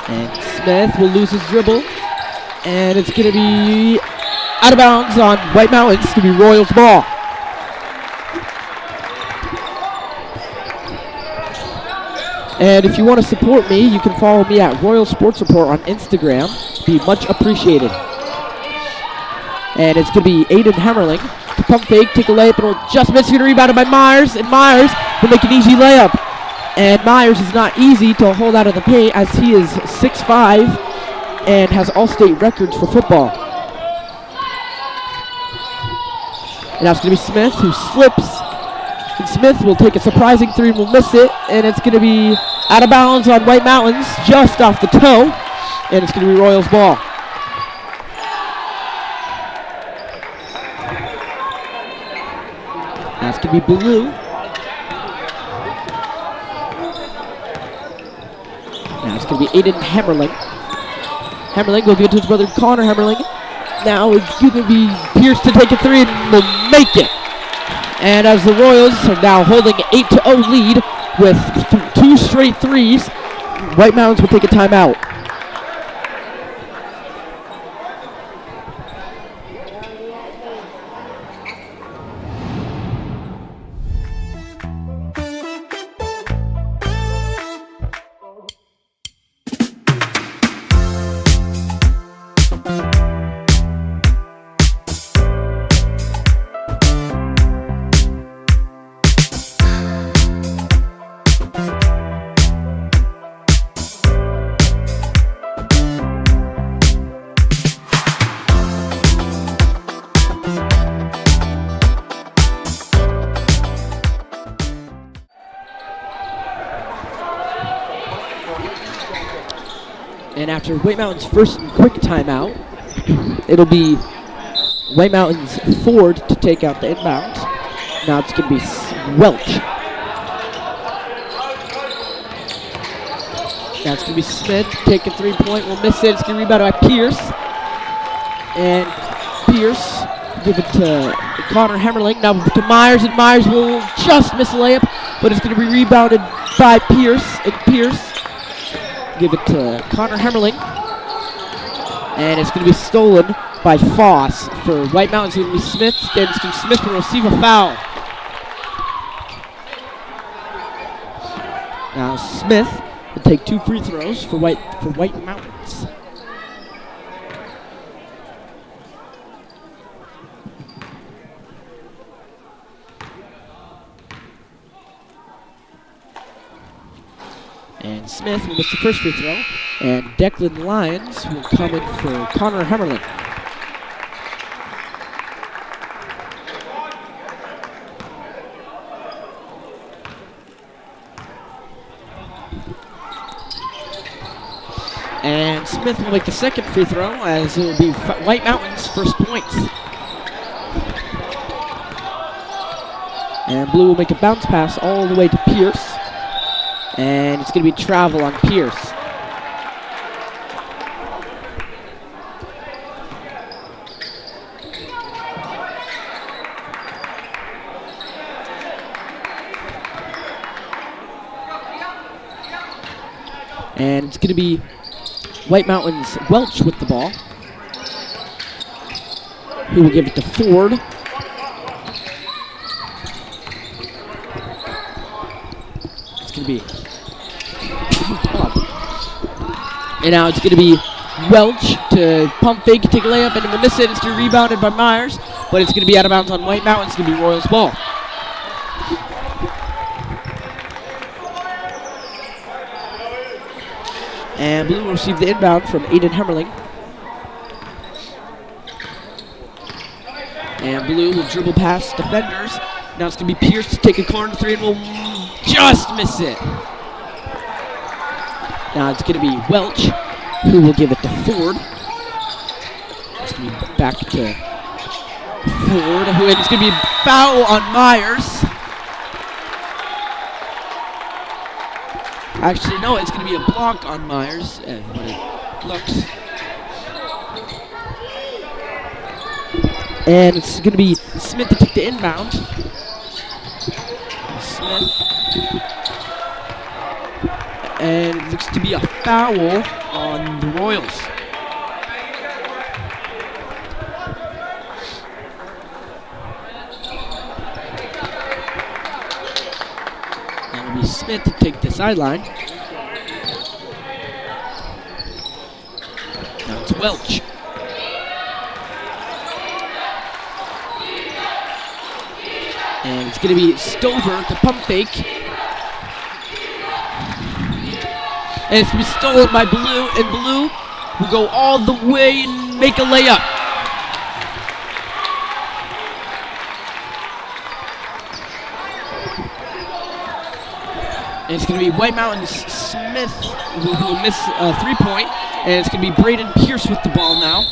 And Smith will lose his dribble. And it's going to be out of bounds on White Mountains. It's going to be Royals ball. And if you want to support me, you can follow me at Royal Sports Report on Instagram. Be much appreciated. And it's going to be Aiden Hemmerling. To pump fake, take a layup, and it'll just miss. Get rebounded by Myers. And Myers will make an easy layup. And Myers is not easy to hold out of the paint, as he is 6'5", and has all-state records for football. And now it's going to be Smith, who slips. And Smith will take a surprising three and will miss it. And it's going to be out of bounds on White Mountains, just off the toe. And it's going to be Royals ball. That's going to be Blue. Now it's going to be Aiden Hemmerling. Hemmerling will give it to his brother Connor Hemmerling. Now it's going to be Pierce to take a three and will make it. And as the Royals are now holding an 8-0 lead with 2 straight threes, White Mountains will take a timeout. And after White Mountain's first and quick timeout, it'll be White Mountain's Ford to take out the inbound. Now it's going to be Welch. Now it's going to be Smith taking 3-point. Will miss it. It's going to be rebounded by Pierce. And Pierce give it to Connor Hemmerling. Now to Myers, and Myers will just miss a layup, but it's going to be rebounded by Pierce. And Pierce give it to Connor Hemmerling. And it's going to be stolen by Foss. For White Mountain, it's going to be Smith. And it's going to Smith will receive a foul. Now Smith will take 2 free throws for White Mountains. And Smith will miss the first free throw. And Declan Lyons will come in for Connor Hemmerling. And Smith will make the second free throw as it will be White Mountain's first points. And Blue will make a bounce pass all the way to Pierce. And it's going to be travel on Pierce. And it's going to be White Mountain's Welch with the ball, who will give it to Ford. It's going to be and now it's going to be Welch to pump fake, take a layup, and will miss it. It's going to be rebounded by Myers, but it's going to be out of bounds on White Mountain. It's going to be Royals ball. And Blue will receive the inbound from Aiden Hemmerling. And Blue will dribble past defenders. Now it's going to be Pierce to take a corner 3 and will just miss it. Now it's going to be Welch, who will give it to Ford. It's going to be back to Ford, who it's going to be a foul on Myers. Actually, no, it's going to be a block on Myers, and what it looks. And it's going to be Smith to take the inbound. Smith. And it looks to be a foul on the Royals. That will be Smith to take the sideline. Now it's Welch. And it's going to be Stover to pump fake. And it's going to be stolen by Blue, and Blue will go all the way and make a layup. And it's going to be White Mountain's Smith who will miss a 3-point, and it's going to be Braden Pierce with the ball now.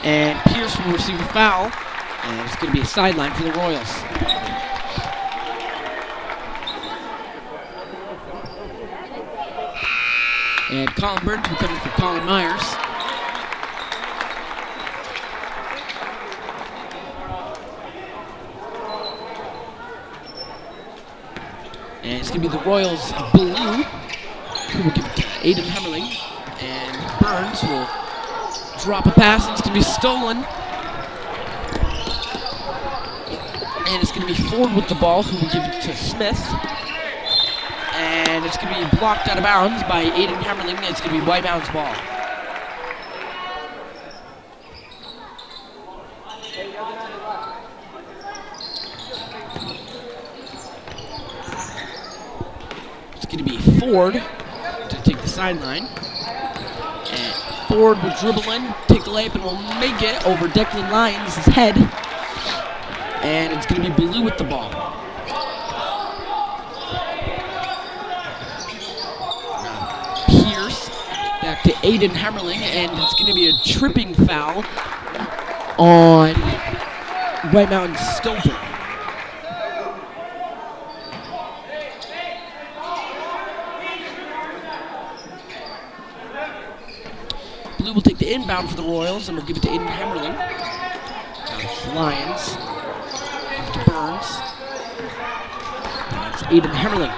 And Pierce will receive a foul, and it's going to be a sideline for the Royals. And Colin Burns will come in for Colin Myers. And it's going to be the Royals' Blue, who will give it to Aiden Hemmerling. And Burns will drop a pass, and it's going to be stolen. And it's going to be Ford with the ball, who will give it to Smith. And it's going to be blocked out of bounds by Aiden Hemmerling. And it's going to be White Mountain's ball. It's going to be Ford to take the sideline. And Ford will dribble in, take the layup, and will make it over Declan Lyons' head. And it's going to be Blue with the ball. back to Aiden Hemmerling, and it's going to be a tripping foul on White Mountain Stover. Blue will take the inbound for the Royals, and we'll give it to Aiden Hemmerling. Lions. To Burns. That's Aiden Hemmerling.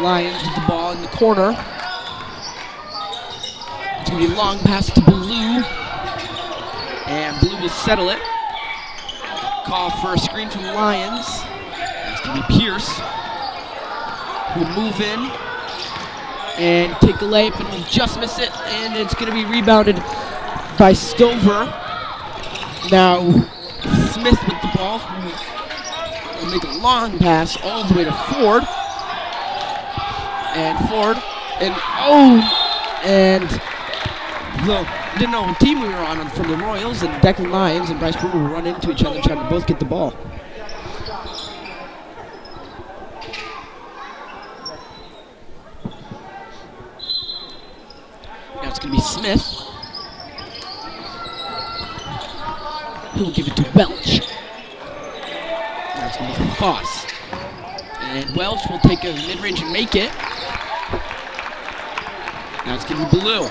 Lions with the ball in the corner. It's going to be a long pass to Blue. And Blue will settle it. Call for a screen from Lions. It's going to be Pierce, who will move in and take a layup and will just miss it. And it's going to be rebounded by Stover. Now Smith with the ball. Will make a long pass all the way to Ford. And Ford, and didn't know what team we were on from the Royals, and Declan Lyons and Bryce Brewer will run into each other trying to both get the ball. Now it's going to be Smith, who will give it to Welch. Now it's going to be Foss. And Welch will take a mid-range and make it. Now it's going to be Blue.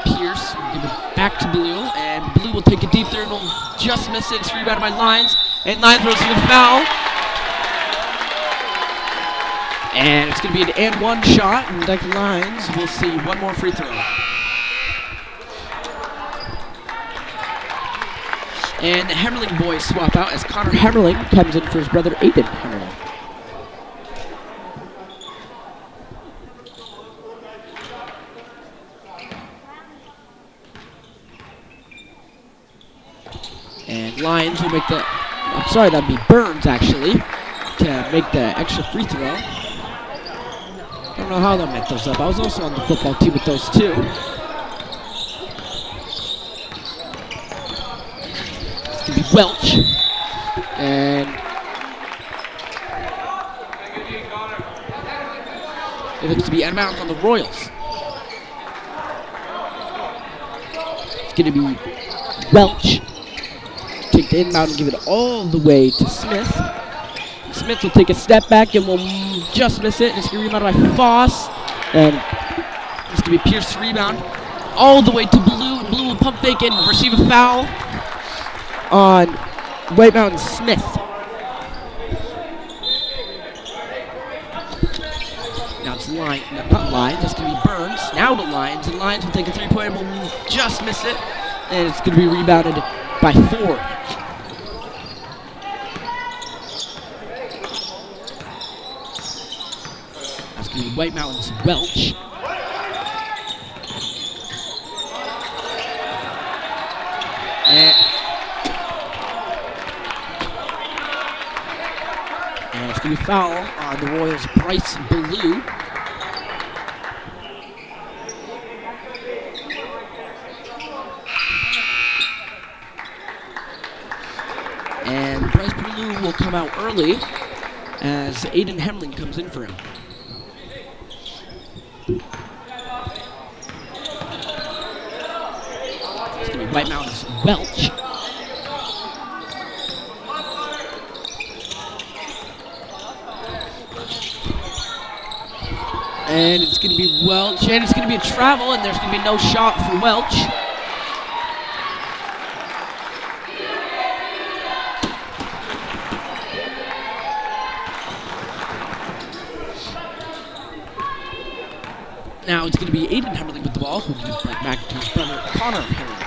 Pierce will give it back to Blue, and Blue will take it deep there and will just miss it. It's rebounded by Lyons, and Lyons throws in a foul. And it's going to be an and one shot, and Declan Lyons will see one more free throw. And the Hemmerling boys swap out as Connor Hemmerling comes in for his brother Aiden Hemmerling. And Lyons will make the, I'm sorry, that'd be Burns actually, to make the extra free throw. I don't know how they'll make those up. I was also on the football team with those two. It's going to be Welch. And it looks to be out of bounds on the Royals. It's going to be Welch. Take the inbound and give it all the way to Smith. Smith will take a step back and will just miss it. And it's going to be rebounded by Foss. And it's going to be Pierce's rebound all the way to Blue. And Blue will pump fake and receive a foul on White Mountain Smith. Now it's Lyons, no, not Lyons, that's going to be Burns. Now to Lyons, and Lyons will take a three-pointer and will just miss it. And it's going to be rebounded by Ford. That's going to be White Mountain's Welch. And it's going to be foul on the Royals' Bryce Blue. And Bryce Blue will come out early as Aiden Hemmerling comes in for him. It's going to be White Mountain's Welch. And it's going to be Welch, and it's going to be a travel, and there's going to be no shot for Welch. Now it's going to be Aiden Hemmerling with the ball, who will give it back to his brother Connor Hemmerling.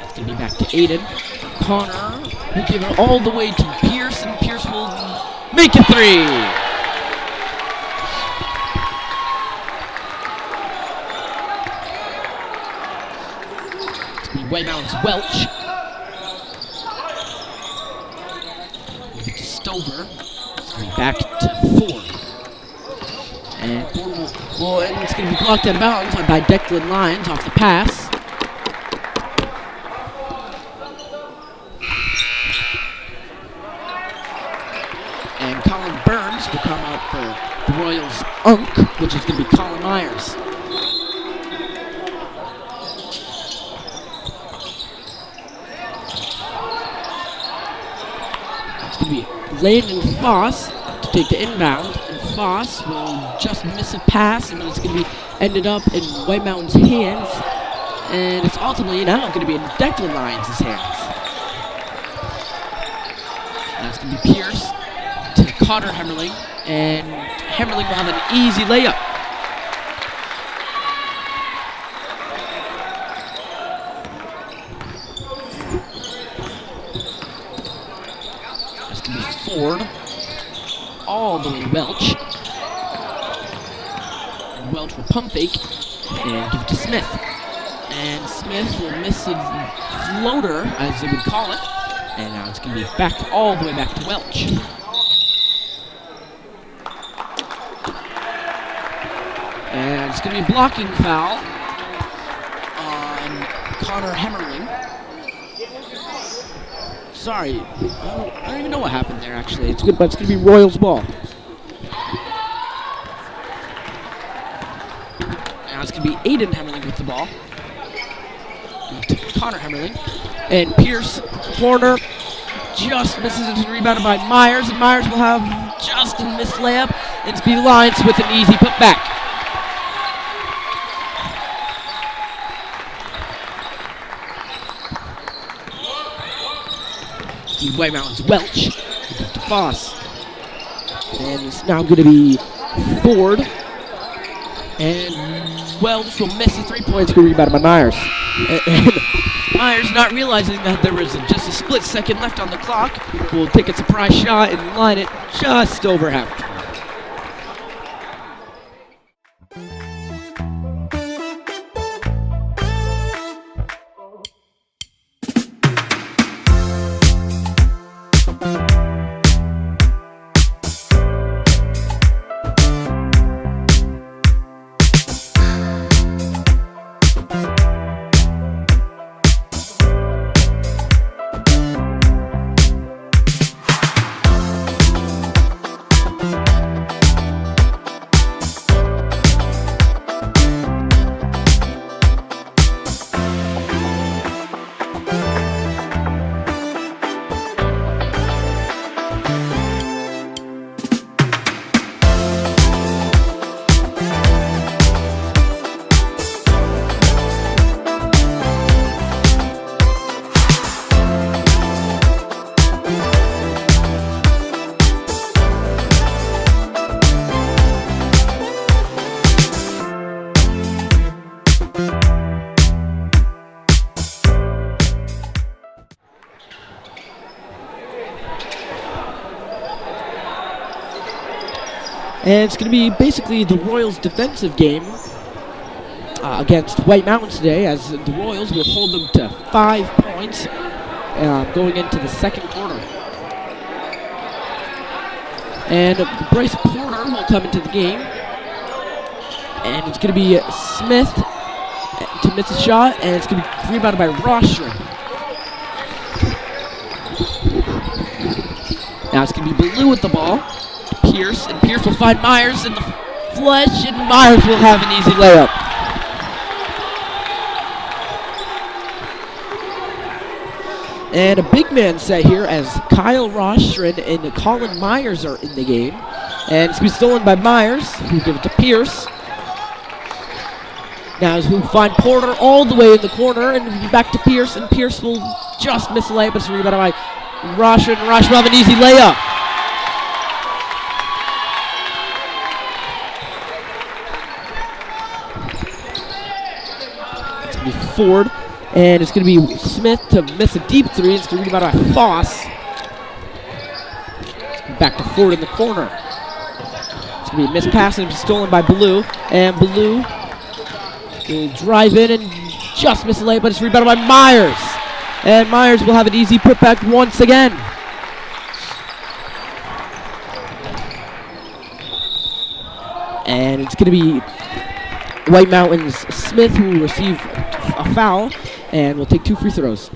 It's going to be back to Aiden. Connor will give it all the way to Pierce, and Pierce will make a three. It's going to be White Mountain's Welch. Give it to Stover. It's going to be back to Ford. And it's going to be blocked out of bounds by Declan Lyons off the pass. Jones will come out for the Royals' Unk, which is going to be Colin Myers. It's going to be Landon Foss to take the inbound, and Foss will just miss a pass, and it's going to be ended up in White Mountain's hands, and it's ultimately now going to be in Declan Lyons' hands. That's going to be Pierce to Connor Hemmerling, and Hemmerling will have an easy layup. That's going to be Ford, all the way to Welch. And Welch will pump fake and give it to Smith. And Smith will miss a floater, as they would call it. And now it's going to be back all the way back to Welch. And it's going to be a blocking foul on Connor Hemmerling. Sorry, I don't even know what happened there, actually. It's good, but it's going to be Royals ball. Now it's going to be Aiden Hemmerling with the ball. Connor Hemmerling. And Pierce, corner, just misses it, rebounded by Myers. And Myers will have just a missed layup. It's be Lyons with an easy putback. White Mountains Welch to Foss. And it's now going to be Ford. And Welch will miss the 3 points, going to be rebounded by Myers. And Myers, not realizing that there was just a split second left on the clock, will take a surprise shot and line it just over half. And it's going to be basically the Royals' defensive game against White Mountains today, as the Royals will hold them to 5 points going into the second quarter. And Bryce Porter will come into the game. And it's going to be Smith to miss a shot, and it's going to be rebounded by Rostron. Now it's going to be Blue with the ball. Pierce, and Pierce will find Myers in the flesh, and Myers will have an easy layup. And a big man set here as Kyle Rostron and Colin Myers are in the game. And it's going to be stolen by Myers, who give it to Pierce. Now he'll find Porter all the way in the corner, and back to Pierce, and Pierce will just miss the layup. It's rebounded by Rostron, and Rostron will have an easy layup. Ford, and it's going to be Smith to miss a deep three. It's going to be rebounded by Foss. Back to Ford in the corner. It's going to be a missed pass, and it's stolen by Blue, and Blue will drive in and just miss the layup, but it's rebounded by Myers, and Myers will have an easy putback once again. And it's going to be White Mountains Smith who will receive a foul and will take 2 free throws.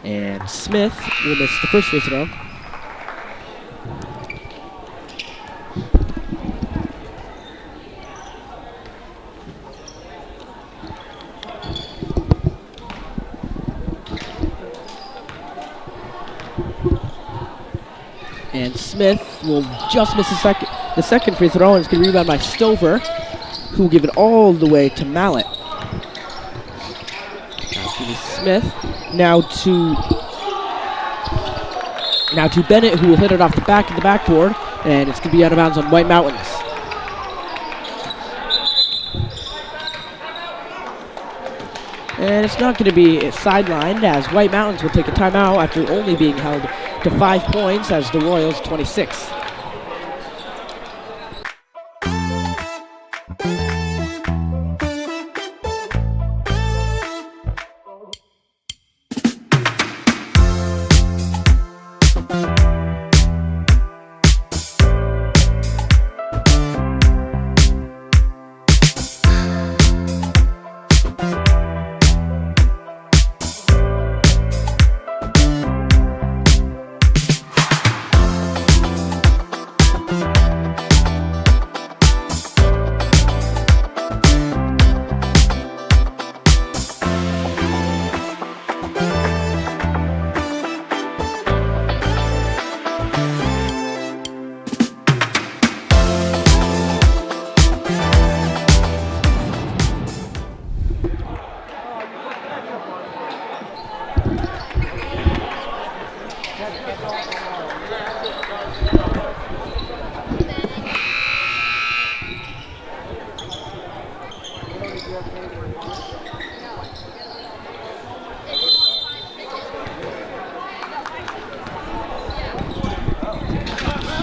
And Smith will miss the first free throw. And Smith will just miss the second free throw, and it's going to rebound by Stover, who will give it all the way to Mallet. Now to Smith. Now to Bennett, who will hit it off the back of the backboard, and it's going to be out of bounds on White Mountains. And it's not going to be sidelined, as White Mountains will take a timeout after only being held to 5 points, as the Royals 26.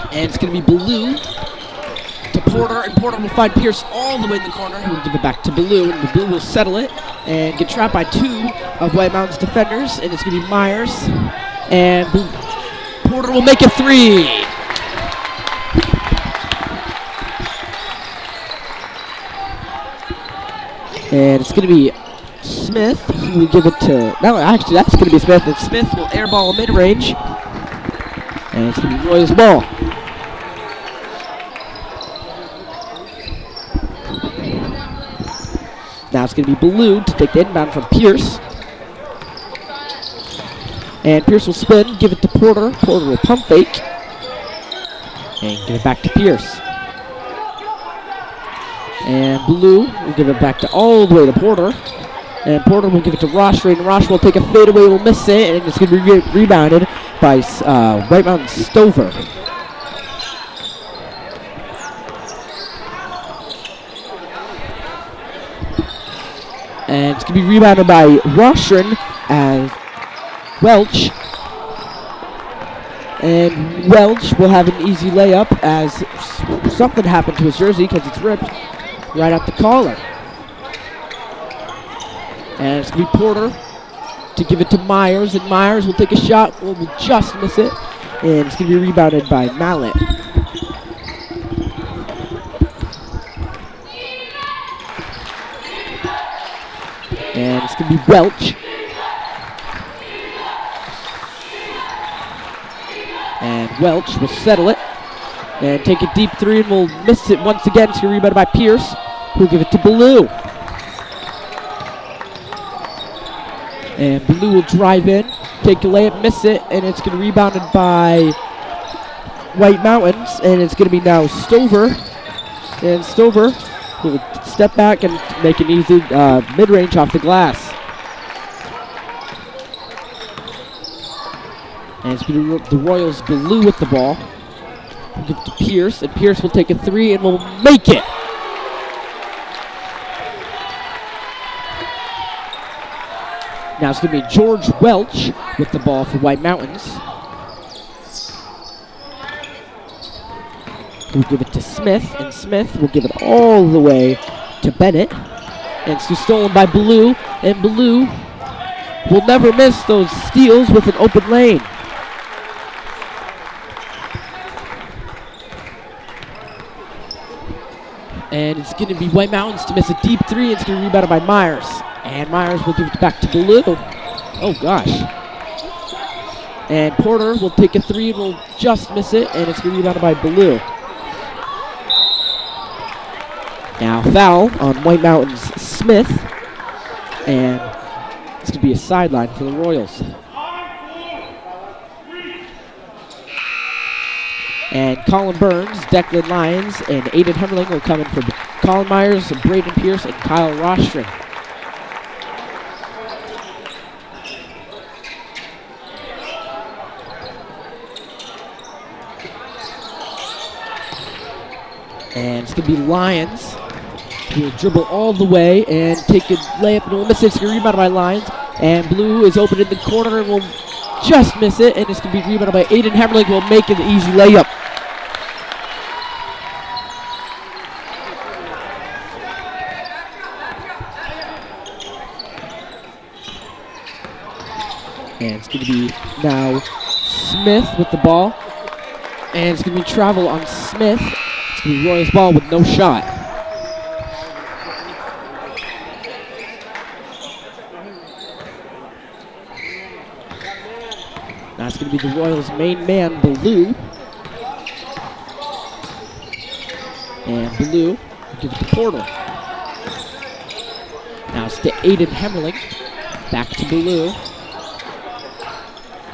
And it's going to be Ballou to Porter, and Porter will find Pierce all the way in the corner. He will give it back to Ballou, and Ballou will settle it and get trapped by 2 of White Mountains defenders, and it's going to be Myers. And Porter will make a 3. And it's going to be Smith who will give it to... No, actually, that's going to be Smith, and Smith will airball a mid-range. And it's going to be Roy's ball. Now it's going to be Ballou to take the inbound from Pierce. And Pierce will spin, give it to Porter. Porter will pump fake. And give it back to Pierce. And Ballou will give it back all the way to Porter. And Porter will give it to Rocher, and Rocher will take a fadeaway, will miss it, and it's going to be rebounded by White Mountain Stover. And it's going to be rebounded by Rostron and Welch. And Welch will have an easy layup as something happened to his jersey because it's ripped right out the collar. And it's going to be Porter to give it to Myers, and Myers will take a shot, will just miss it. And it's going to be rebounded by Mallet. And it's going to be Welch. And Welch will settle it and take a deep 3, and will miss it once again. It's going to be rebounded by Pierce, who will give it to Ballou. And Ballou will drive in, take a layup, miss it, and it's going to be rebounded by White Mountains, and it's going to be now Stover. And Stover will step back and make an easy mid-range off the glass. And it's going to be the Royals Ballou with the ball. We'll give it to Pierce, and Pierce will take a 3 and will make it. Now it's going to be George Welch with the ball for White Mountains. We'll give it to Smith, and Smith will give it all the way to Bennett. And it's stolen by Ballou, and Ballou will never miss those steals with an open lane. And it's going to be White Mountains to miss a deep 3. It's going to be rebounded by Myers. And Myers will give it back to Ballou. Oh, gosh. And Porter will take a three and will just miss it, and it's going to be rebounded by Blue. Now foul on White Mountains Smith, and it's going to be a sideline for the Royals. And Colin Burns, Declan Lyons, and Aiden Hemmerling will come in for Colin Myers, Braden Pierce, and Kyle Rostring. And it's going to be Lyons, who will dribble all the way and take a layup, and will miss it. It's going to be rebounded by Lyons. And Blue is open in the corner and will just miss it, and it's going to be rebounded by Aiden Hemmerling, who will make an easy layup. And it's going to be now Smith with the ball. And it's going to be travel on Smith. It's going to be Royals ball with no shot. Now it's going to be the Royals' main man, Blue. And Blue will give it to Porter. Now it's to Aiden Hemmerling. Back to Blue.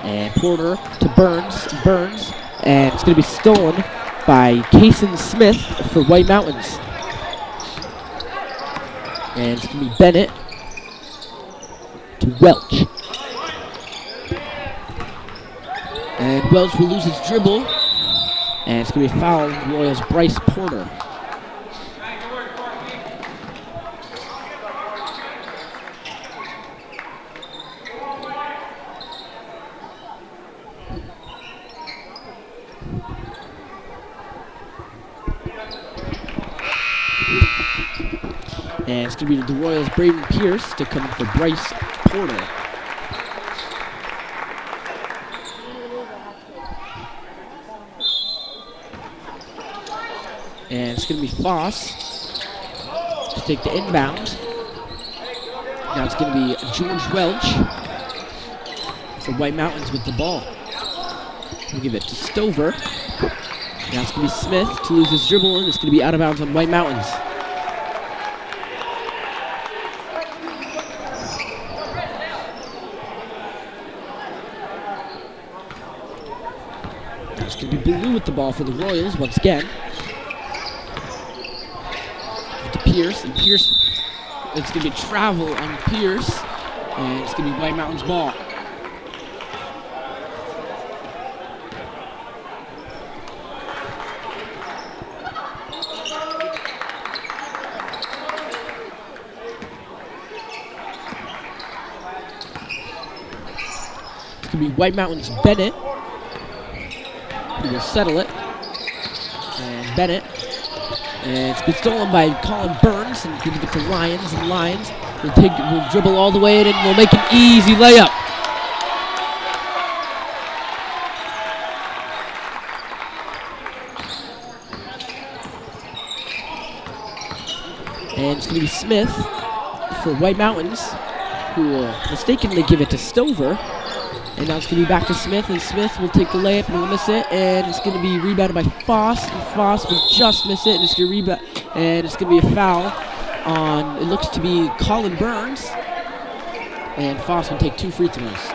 And Porter to Burns. Burns. And it's going to be stolen by Kason Smith for White Mountains. And it's going to be Bennett to Welch. And Welch will lose his dribble. And it's going to be a foul on the Royals' Bryce Porter. And it's going to be the Royals' Braden Pierce to come in for Bryce Porter. And it's going to be Foss to take the inbound. Now it's going to be George Welch for White Mountains with the ball. We'll give it to Stover. Now it's going to be Smith to lose his dribble, and it's going to be out of bounds on White Mountains. Now it's going to be Blue with the ball for the Royals once again. To Pierce, and Pierce, it's going to be travel on Pierce, and it's going to be White Mountains ball. It's going to be White Mountains Bennett, who will settle it, and Bennett. And it's been stolen by Colin Burns, and give it to Lyons, and Lyons will dribble all the way in and will make an easy layup. And it's going to be Smith for White Mountains, who will mistakenly give it to Stover. And now it's going to be back to Smith, and Smith will take the layup and will miss it, and it's going to be rebounded by Foss, and Foss will just miss it, and it's going to rebound, and it's going to be a foul on, it looks to be Colin Burns, and Foss will take 2 free throws.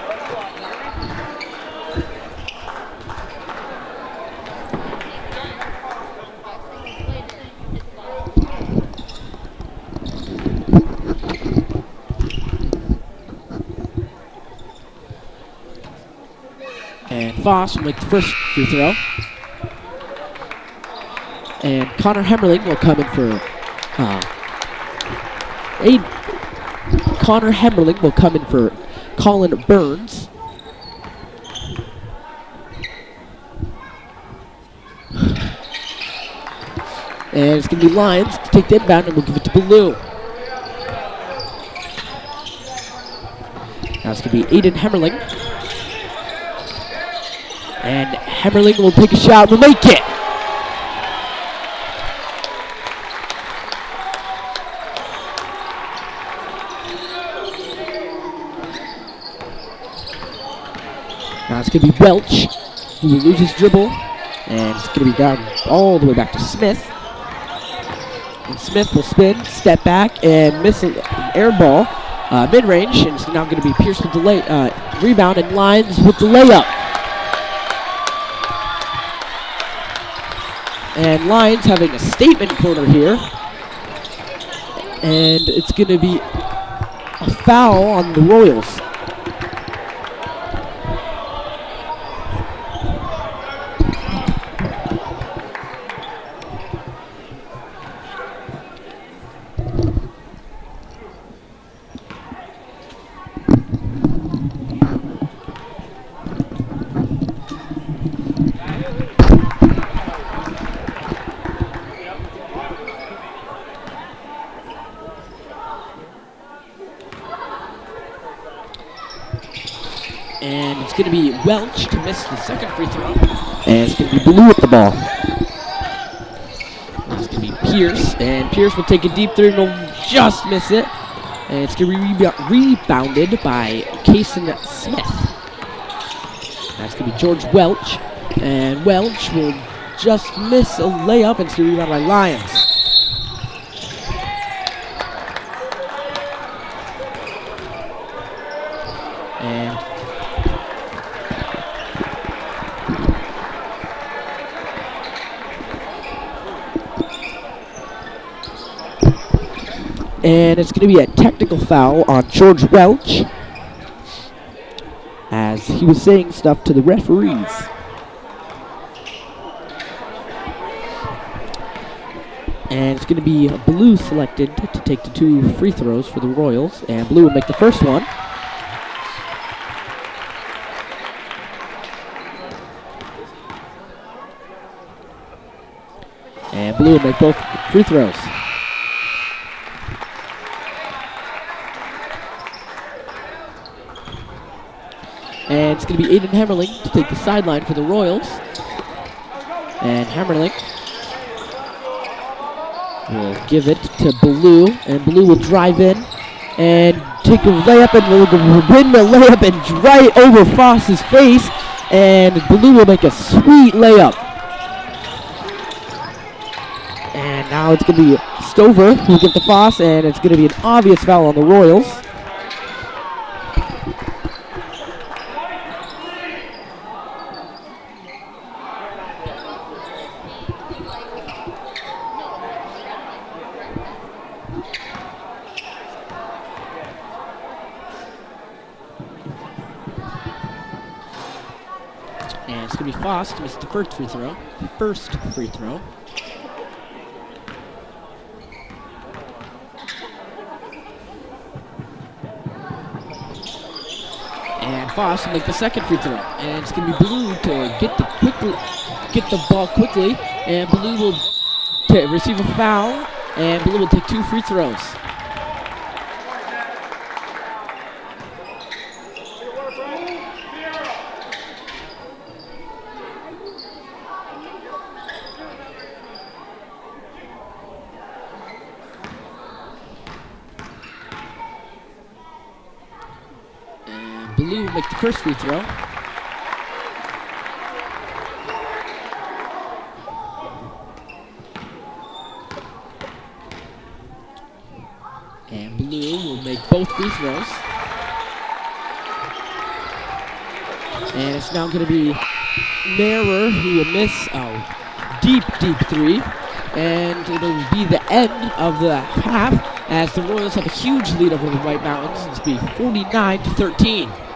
And Foss will make the first free throw. And Connor Hemmerling will come in for Connor Hemmerling will come in for Colin Burns. And it's going to be Lyons to take the inbound, and we'll give it to Blue. Now it's going to be Aiden Hemmerling. And Hemmerling will take a shot and will make it. Now it's going to be Welch, who will lose his dribble, and it's going to be down all the way back to Smith. And Smith will spin, step back, and miss an air ball, mid-range, and it's now going to be Pierce with the rebound, and Lyons with the layup. And Lyons having a statement quarter here, and it's going to be a foul on the Royals. And it's going to be Welch to miss the second free throw. And it's going to be Blue with the ball. It's going to be Pierce. And Pierce will take a deep three and will just miss it. And it's going to be rebounded by Kason Smith. That's going to be George Welch. And Welch will just miss a layup, and it's going to be rebounded by Lyons. And it's going to be a technical foul on George Welch, as he was saying stuff to the referees. And it's going to be Blue selected to take the 2 free throws for the Royals, and Blue will make the first one. And Blue will make both free throws. And it's going to be Aiden Hammerling to take the sideline for the Royals. And Hammerling will give it to Blue, and Blue will drive in and take a layup, and will win the layup and right over Foss's face, and Blue will make a sweet layup. And now it's going to be Stover who will give to Foss, and it's going to be an obvious foul on the Royals. And it's going to be Foss to miss the first free throw. And Foss will make the second free throw. And it's going to be Blue to get the ball quickly. And Blue will receive a foul. And Blue will take 2 free throws. Blue will make the first free throw. And Blue will make both free throws. And it's now going to be Narer who will miss a deep, deep 3. And it'll be the end of the half as the Royals have a huge lead over the White Mountains. It's be 49-13.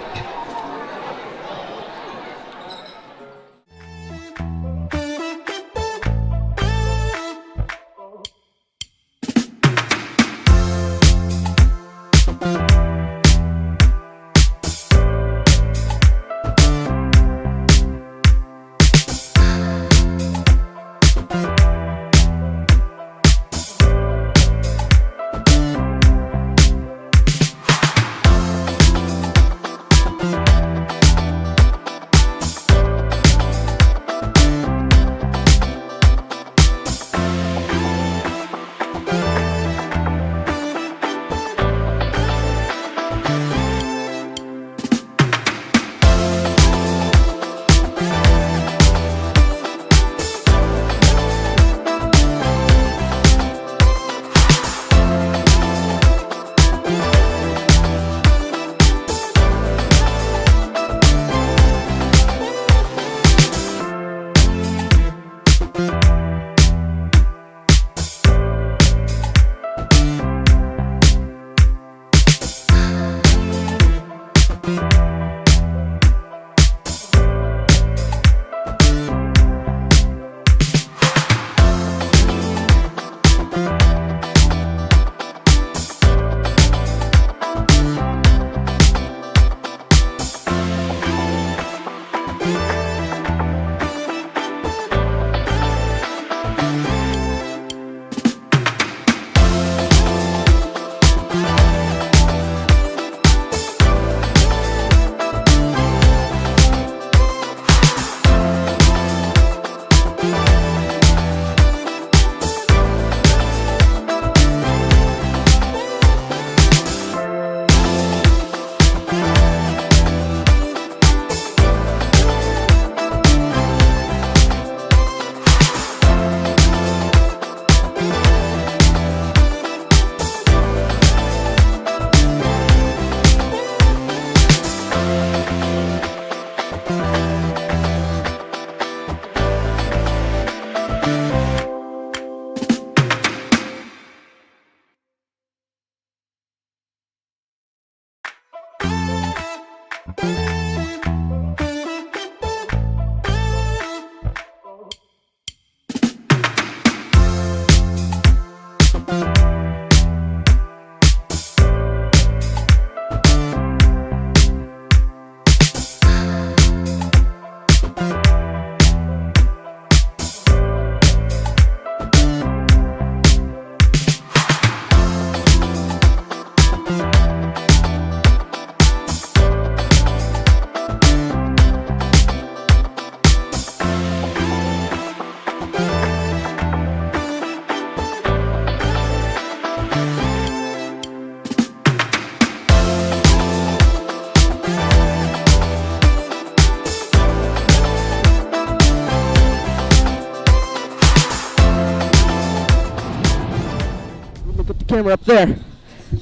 camera up there.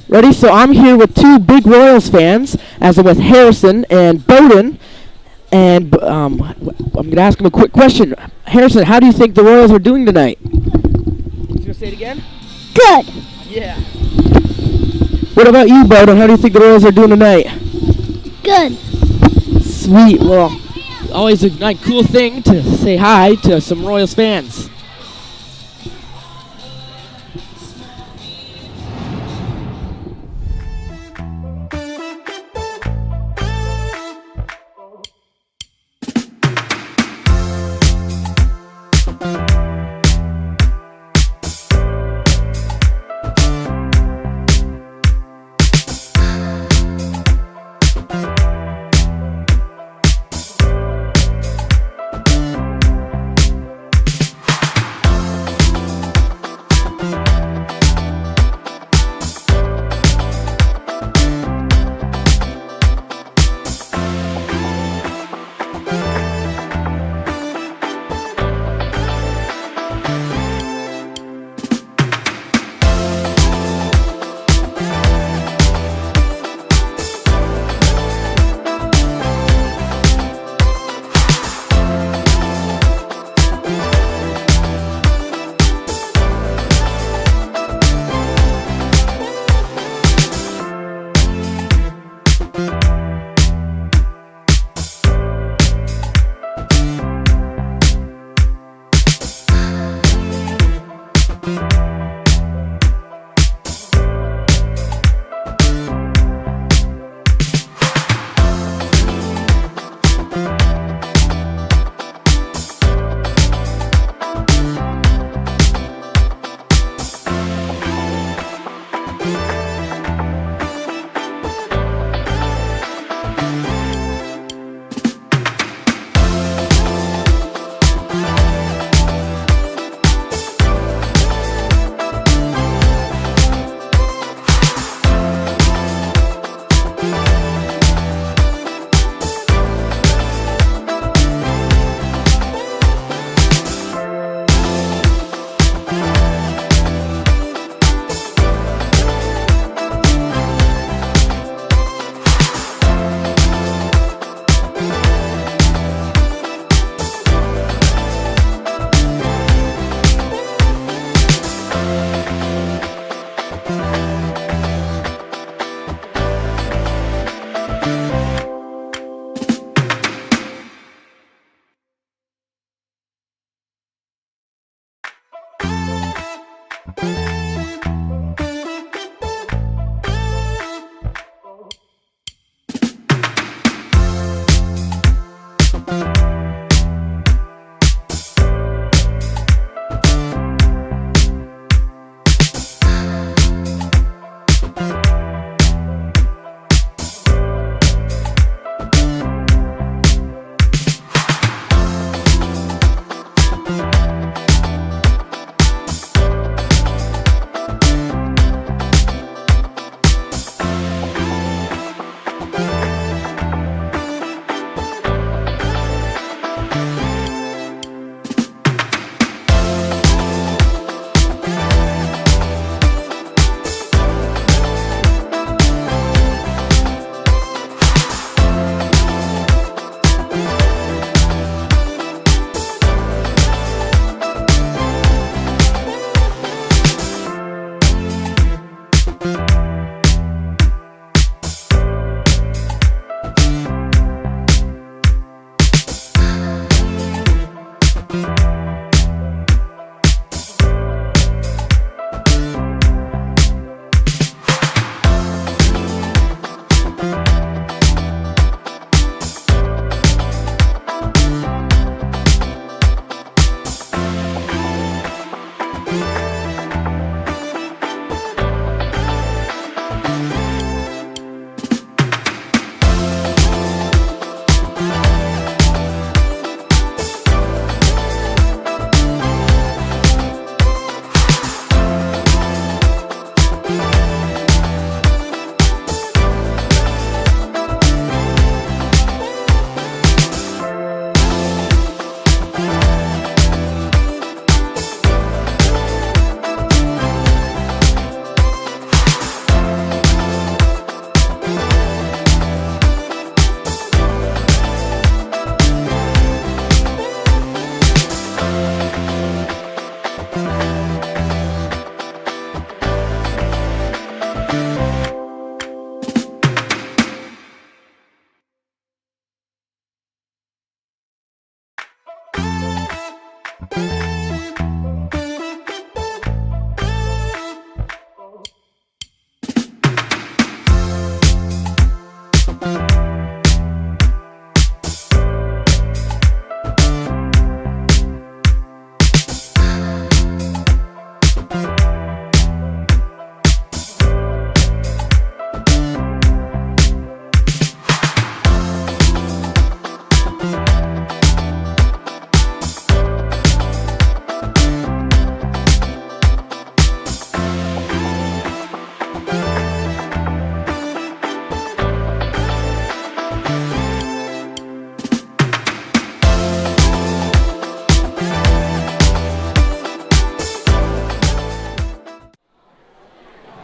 Ready? So I'm here with two big Royals fans, as I'm with Harrison and Bowden. And I'm going to ask him a quick question. Harrison, how do you think the Royals are doing tonight? You going to say it again? Good. Yeah. What about you, Bowden? How do you think the Royals are doing tonight? Good. Sweet. Well, always a nice, cool thing to say hi to some Royals fans.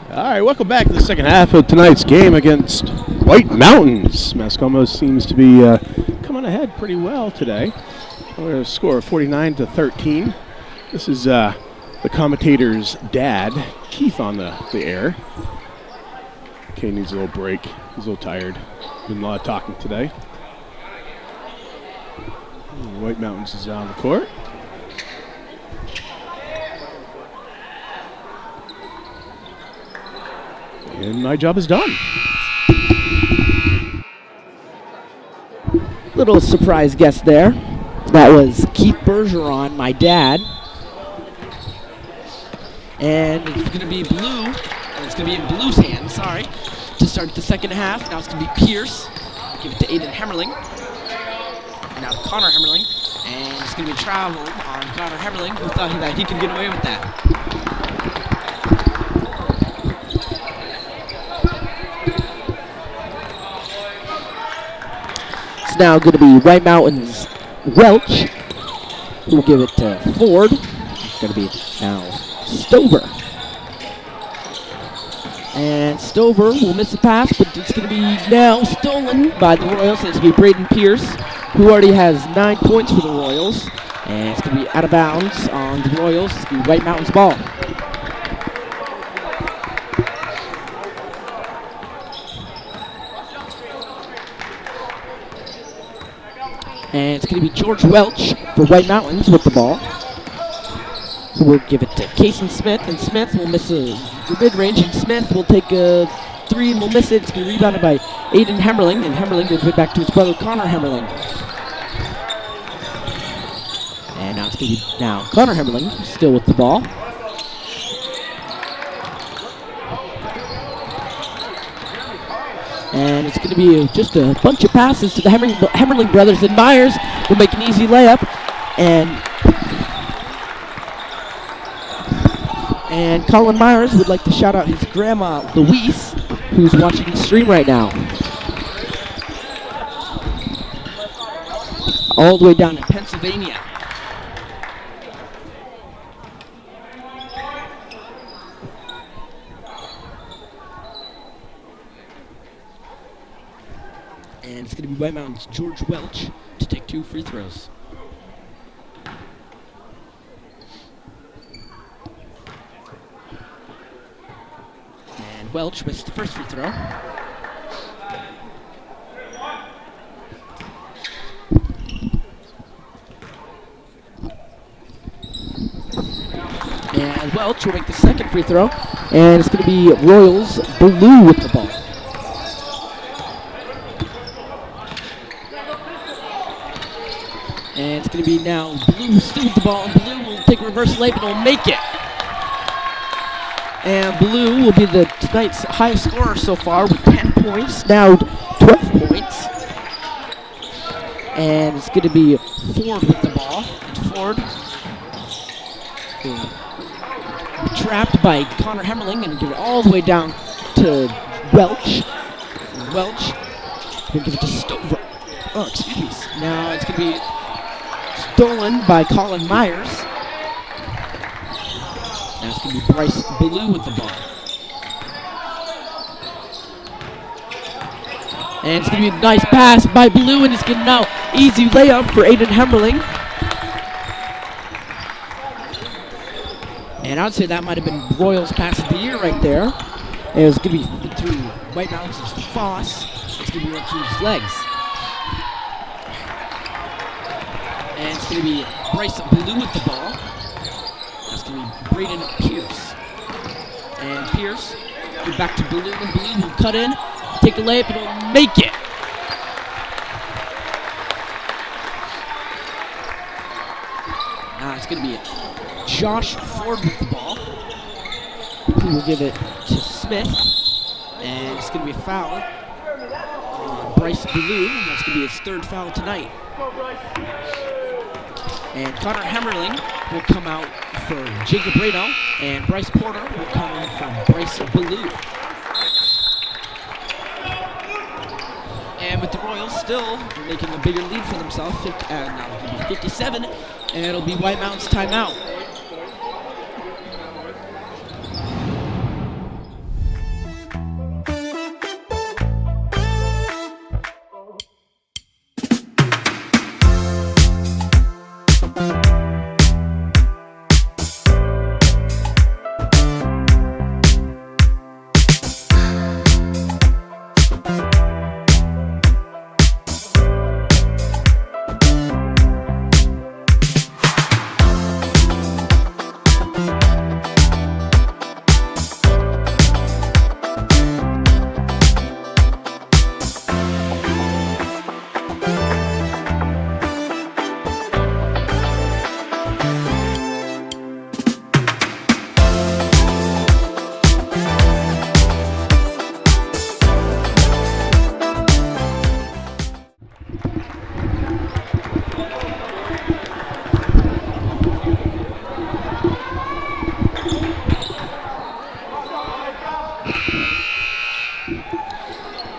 All right, welcome back to the second half of tonight's game against White Mountains. Mascoma seems to be coming ahead pretty well today. We're a score of 49-13. This is the commentator's dad, Keith, on the air. Kay needs a little break. He's a little tired. Been a lot of talking today. White Mountains is on the court. And my job is done. Little surprise guest there. That was Keith Bergeron, my dad. And it's going to be blue. It's going to be in Blue's hands, sorry, to start the second half. Now it's going to be Pierce. Give it to Aiden Hemmerling. Now Connor Hemmerling. And it's going to be travel on Connor Hemmerling, who thought that he could get away with that. It's now going to be White Mountains Welch, who will give it to Ford. It's going to be now Stover. And Stover will miss the pass, but it's going to be now stolen by the Royals. And it's going to be Braden Pierce, who already has 9 points for the Royals. And it's going to be out of bounds on the Royals. It's going to be White Mountains ball. And it's going to be George Welch for White Mountains with the ball, who will give it to Kason Smith, and Smith will miss a mid-range, and Smith will take a three and will miss it. It's going to be rebounded by Aiden Hemmerling, and Hemmerling will give it back to his brother Connor Hemmerling. And now it's going to be Connor Hemmerling still with the ball. And it's going to be just a bunch of passes to the Hemmerling brothers, and Myers will make an easy layup. And Colin Myers would like to shout out his grandma, Louise, who's watching the stream right now. All the way down in Pennsylvania. And it's going to be White Mountains' George Welch to take 2 free throws. And Welch missed the first free throw. And Welch will make the second free throw. And it's going to be Royals Blue with the ball. And it's going to be now Blue still with the ball, and Blue will take a reverse layup and will make it. And Blue will be tonight's highest scorer so far with 10 points, now 12 points. And it's going to be Ford with the ball. And Ford trapped by Connor Hemmerling and give it all the way down to Welch. And Welch will give it to Stover. Oh, excuse me. Now it's going to be stolen by Colin Myers. Now it's going to be Bryce Blue with the ball. And it's going to be a nice pass by Blue, and it's going to now easy layup for Aiden Hemmerling. And I would say that might have been Royals pass of the year right there. And it was going to be through White Mountains' Foss. It's going to be right through his legs. And it's going to be Bryce Blue with the ball. That's going to be Braden Pierce. And Pierce, get back to Blue, and Blue will cut in, take a layup, and will make it. Now it's going to be Josh Ford with the ball, who will give it to Smith. And it's going to be a foul on Bryce Blue, and that's going to be his third foul tonight. And Connor Hemmerling will come out for Jacob Rado, and Bryce Porter will come in for Bryce Blue. And with the Royals still making a bigger lead for themselves, now it's going to be 57, and it'll be White Mountains timeout.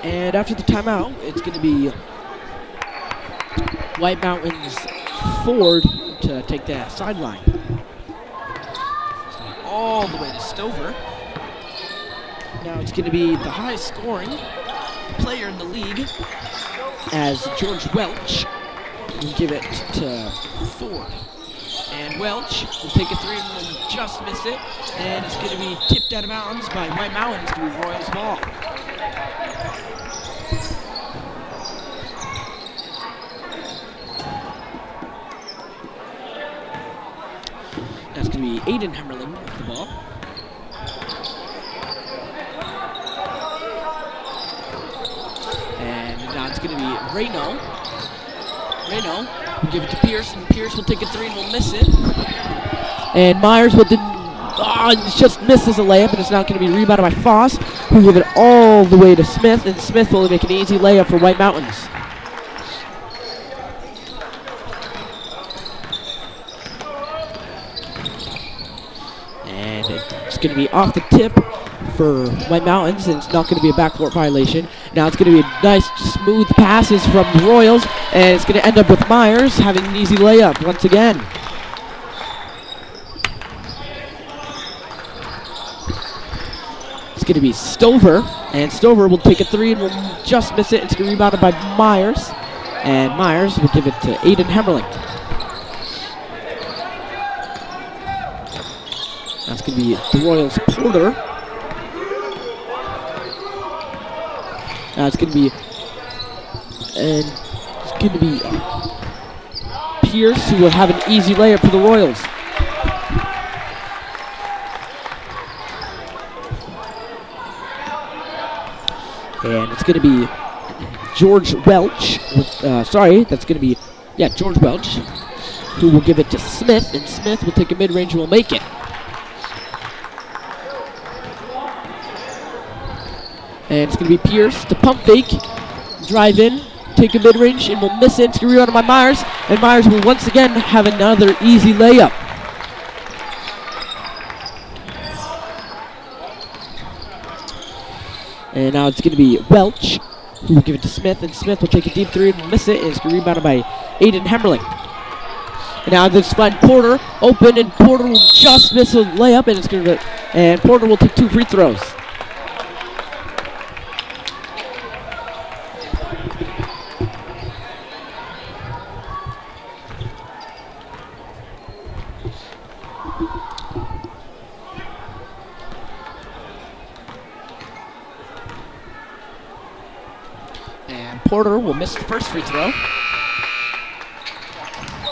And after the timeout, it's going to be White Mountains Ford to take that sideline. All the way to Stover. Now it's going to be the highest scoring player in the league, as George Welch will give it to Ford. And Welch will take a three and will just miss it. And it's going to be tipped out of bounds by White Mountains to be Royals ball. That's going to be Aiden Hemmerling with the ball. And now it's going to be Reno. Reno will give it to Pierce, and Pierce will take a three and will miss it. And Myers will just misses a layup, and it's not going to be rebounded by Foss, who will give it all the way to Smith, and Smith will make an easy layup for White Mountains. And it's going to be off the tip for White Mountains, and it's not going to be a backcourt violation. Now it's going to be a nice, smooth passes from the Royals, and it's going to end up with Myers having an easy layup once again. It's going to be Stover, and Stover will take a three and will just miss it. It's going to be rebounded by Myers, and Myers will give it to Aiden Hemmerling. That's going to be the Royals Porter. Now it's going to be Pierce, who will have an easy layup for the Royals. And it's going to be George Welch. That's going to be, George Welch, who will give it to Smith, and Smith will take a mid-range and will make it. And it's going to be Pierce to pump fake, drive in, take a mid-range, and will miss it. It's going to be rebounded by Myers, and Myers will once again have another easy layup. And now it's going to be Welch, who will give it to Smith, and Smith will take a deep three and will miss it, and it's going to be rebounded by Aiden Hemmerling. And now this find Porter open, and Porter will just miss a layup, and Porter will take 2 free throws. Porter will miss the first free throw.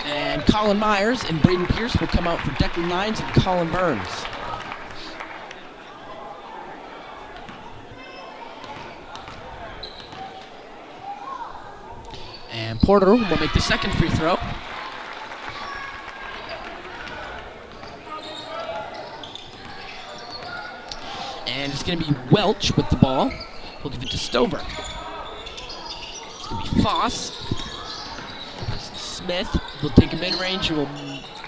And And Colin Myers and Braden Pierce will come out for Declan Lyons and Colin Burns. And Porter will make the second free throw. And it's going to be Welch with the ball. We'll give it to Stover. It's going to be Foss. Smith will take a mid-range and will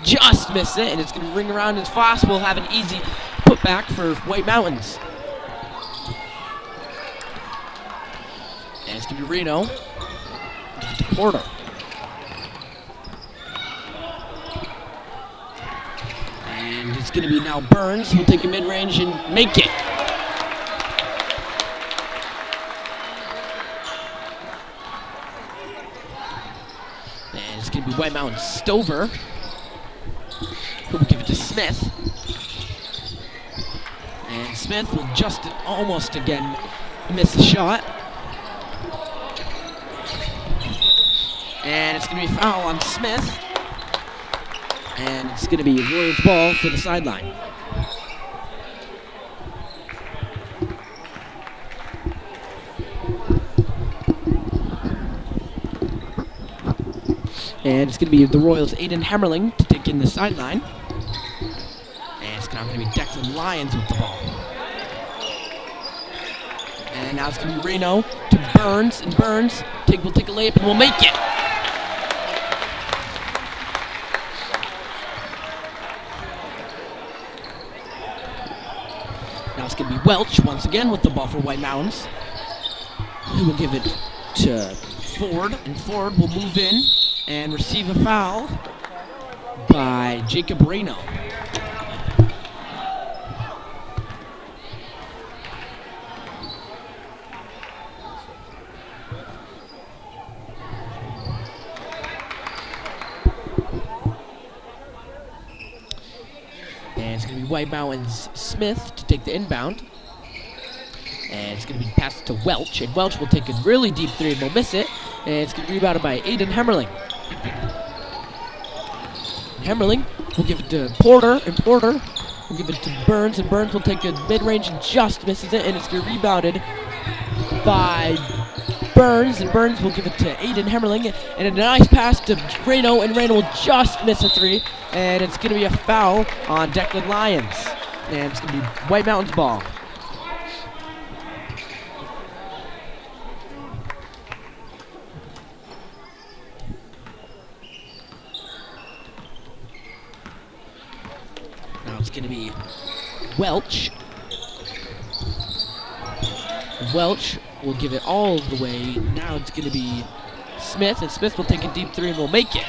just miss it. And it's going to ring around, and Foss will have an easy putback for White Mountains. And it's going to be Reno. Give it to Porter. And it's going to be now Burns. He'll take a mid-range and make it. And it's going to be White Mountain Stover, who will give it to Smith. And Smith will just almost again miss the shot. And it's going to be a foul on Smith. And it's going to be Royals ball for the sideline. And it's going to be the Royals' Aiden Hemmerling to take in the sideline. And it's now going to be Declan Lyons with the ball. And now it's going to be Reno to Burns, and Burns will take a layup and will make it. Now it's going to be Welch once again with the ball for White Mountains, who will give it to Ford, and Ford will move in and receive a foul by Jacob Reno. And it's going to be White Mountains Smith to take the inbound. And it's going to be passed to Welch, and Welch will take a really deep three and will miss it. And it's going to be rebounded by Aiden Hemmerling. Hemmerling will give it to Porter, and Porter will give it to Burns, and Burns will take a mid-range and just misses it, and it's going to be rebounded by Burns, and Burns will give it to Aiden Hemmerling, and a nice pass to Reno, and Reno will just miss a three, and it's going to be a foul on Declan Lyons, and it's going to be White Mountains ball. Now it's going to be Welch. Welch will give it all the way. Now it's going to be Smith, and Smith will take a deep three and will make it.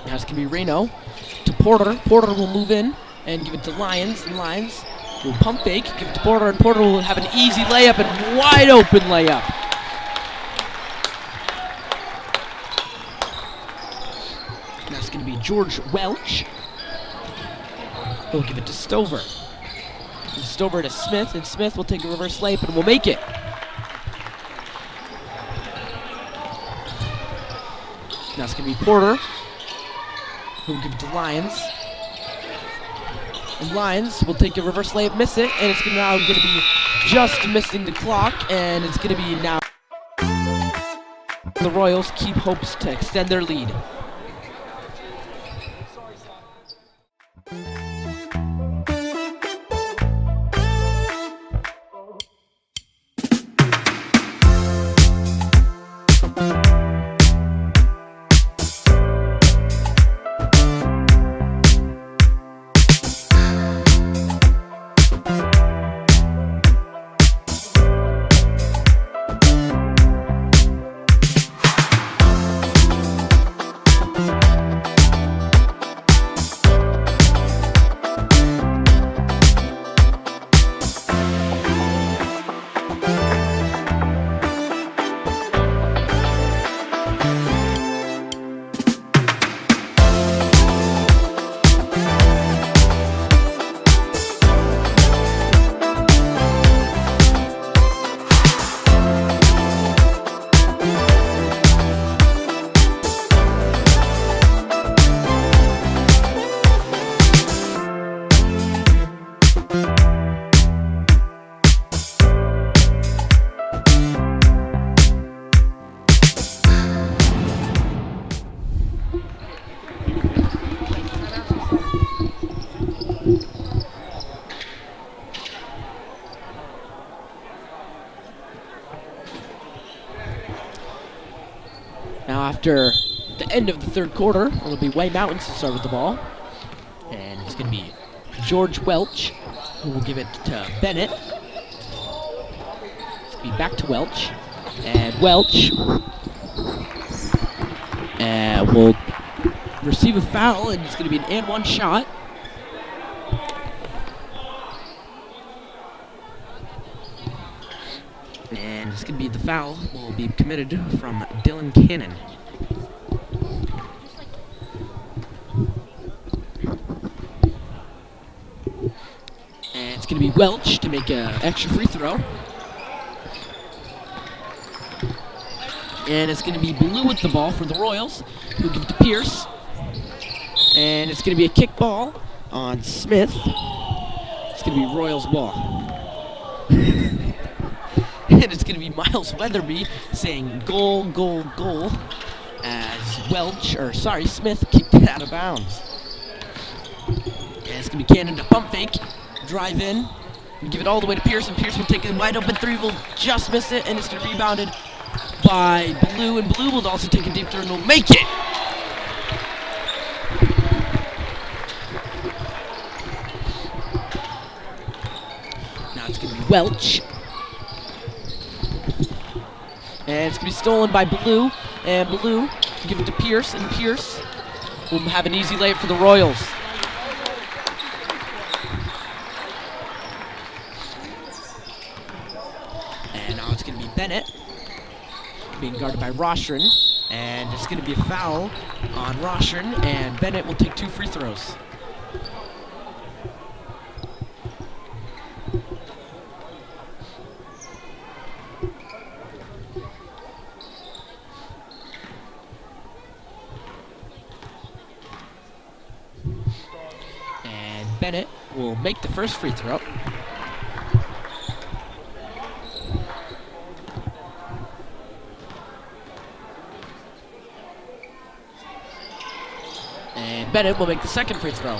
Now it's going to be Reno to Porter. Porter will move in and give it to Lyons, and Lyons will pump fake, give it to Porter, and Porter will have an easy layup and wide open layup. Now it's going to be George Welch. He'll give it to Stover. And Stover to Smith, and Smith will take a reverse layup and will make it. Now it's going to be Porter, who'll give it to Lyons. And Lyons will take a reverse layup, miss it, and it's now going to be just missing the clock, and it's going to be now the Royals keep hopes to extend their lead. Now after the end of the third quarter, it'll be White Mountains to start with the ball. And it's going to be George Welch, who will give it to Bennett. It's going to be back to Welch. And Welch will receive a foul, and it's going to be an and one shot. And it's going to be the foul will be committed from Dylan Cannon. And it's going to be Welch to make an extra free throw. And it's going to be Blue with the ball for the Royals, who give it to Pierce. And it's going to be a kick ball on Smith. It's going to be Royals ball. And it's going to be Miles Weatherby saying goal, goal, goal as Smith kicked it out of bounds. And it's going to be Cannon to pump fake, drive in, and give it all the way to Pierce, and Pierce will take a wide open three, will just miss it, and it's going to be rebounded by Blue, and Blue will also take a deep throw and will make it. Now it's going to be Welch. And it's going to be stolen by Blue, and Blue will give it to Pierce, and Pierce will have an easy layup for the Royals. And now it's going to be Bennett, being guarded by Rostron, and it's going to be a foul on Rostron, and Bennett will take 2 free throws. And Bennett will make the first free throw. And Bennett will make the second free throw.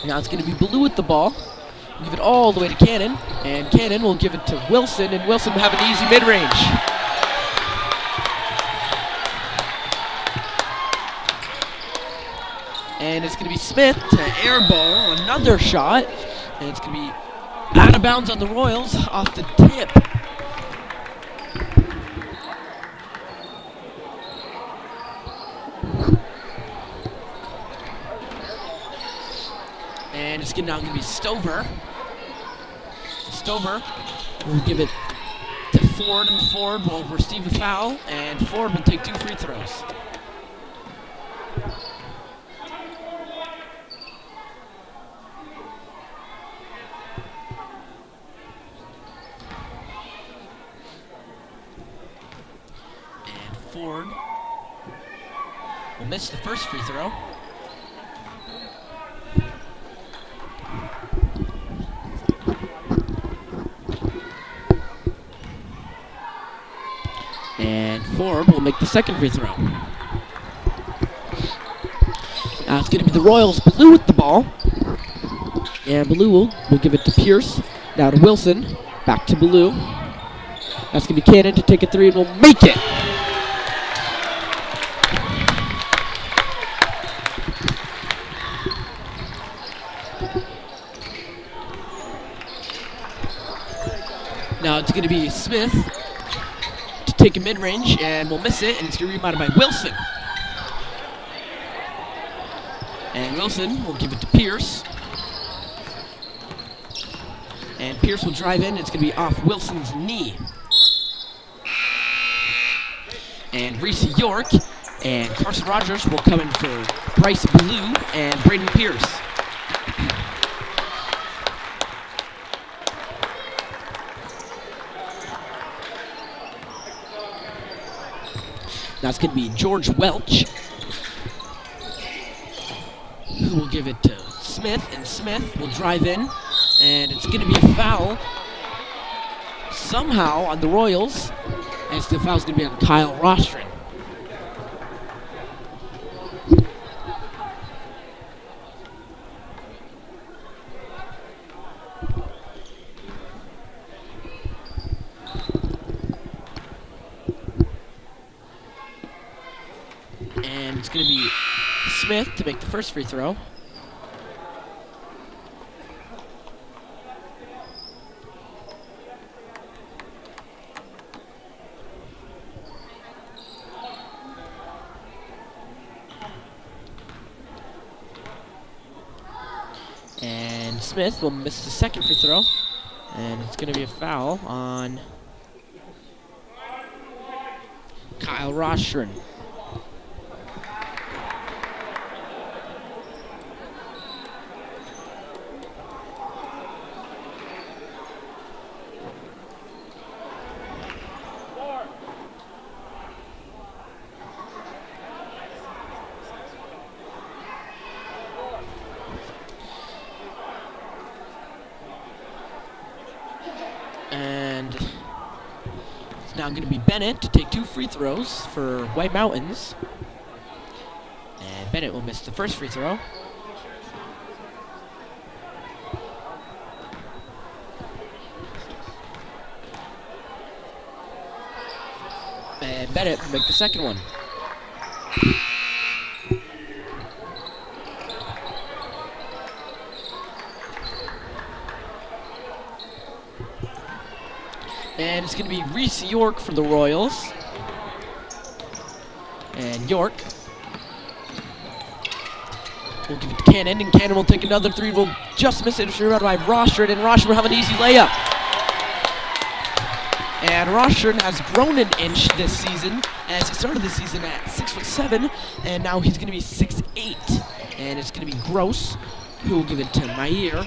Now it's going to be Blue with the ball. Give it all the way to Cannon, and Cannon will give it to Wilson, and Wilson will have an easy mid-range. And it's going to be Smith to airball another shot, and it's going to be out of bounds on the Royals off the tip. And it's now going to be Stover. Stover will give it to Ford, and Ford will receive a foul, and Ford will take 2 free throws. And Ford will miss the first free throw. And Ford will make the second free throw. Now it's going to be the Royals. Blue with the ball. And Blue will give it to Pierce. Now to Wilson. Back to Blue. That's going to be Cannon to take a 3 and will make it. Now it's going to be Smith to take a mid-range, and will miss it, and it's going to be rebounded by Wilson. And Wilson will give it to Pierce. And Pierce will drive in, and it's going to be off Wilson's knee. And Reese York and Carson Rogers will come in for Bryce Blue and Braden Pierce. Now it's going to be George Welch, who will give it to Smith, and Smith will drive in, and it's going to be a foul somehow on the Royals, and the foul's going to be on Kyle Rostron. Smith to make the first free throw. And Smith will miss the second free throw. And it's going to be a foul on Kyle Rostron. And it's now going to be Bennett to take 2 free throws for White Mountains. And Bennett will miss the first free throw. And Bennett will make the second one. And it's going to be Reese York for the Royals. And York will give it to Cannon, and Cannon will take another 3. Will just miss it. It's rebounded by Rostron, and Rostron will have an easy layup. And Rostron has grown an inch this season, as he started this season at 6'7", and now he's going to be 6'8". And it's going to be Gross, who will give it to Mayer.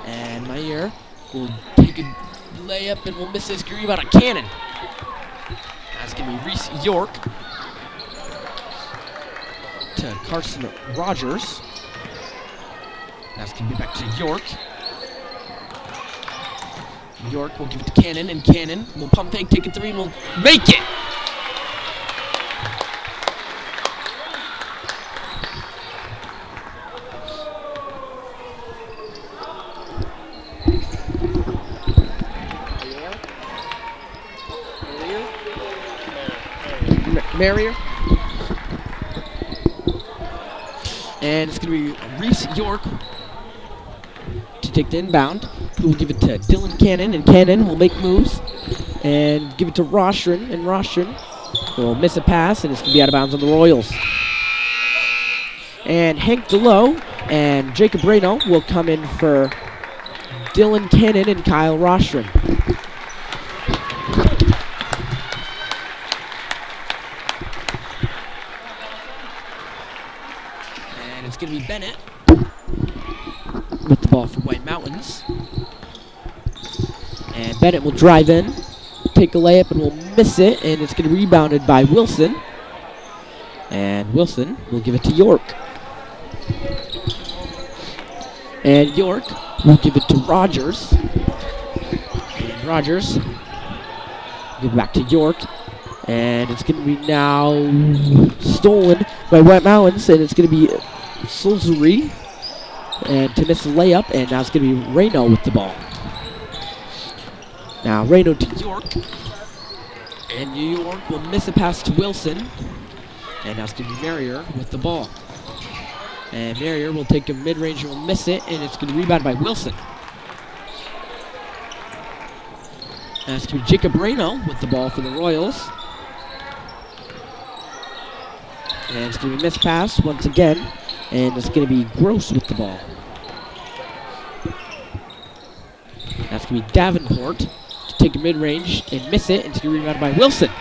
And Mayer will take a layup and will miss his rebound on Cannon. That's going to be Reese York to Carson Rogers. That's going to be back to York. York will give it to Cannon, and Cannon will pump fake, take a 3, and will make it. Marrier. And it's going to be Reese York to take the inbound, who will give it to Dylan Cannon, and Cannon will make moves and give it to Rostron, and Rostron will miss a pass, and it's going to be out of bounds on the Royals. And Hank DeLoe and Jacob Reno will come in for Dylan Cannon and Kyle Rostron. It's going to be Bennett with the ball for White Mountains. And Bennett will drive in, take a layup, and will miss it. And it's going to be rebounded by Wilson. And Wilson will give it to York. And York will give it to Rogers. And Rogers give it back to York. And it's going to be now stolen by White Mountains. And it's going to be Sulzuri and to miss the layup, and now it's going to be Reno with the ball. Now Reno to York, and York will miss a pass to Wilson, and now it's going to be Marrier with the ball. And Marrier will take a mid-range and will miss it, and it's going to be rebounded by Wilson. And it's going to be Jacob Reno with the ball for the Royals. And it's going to be missed pass once again. And it's going to be Gross with the ball. That's going to be Davenport to take a mid-range and miss it. And it's going to be rebounded by Wilson.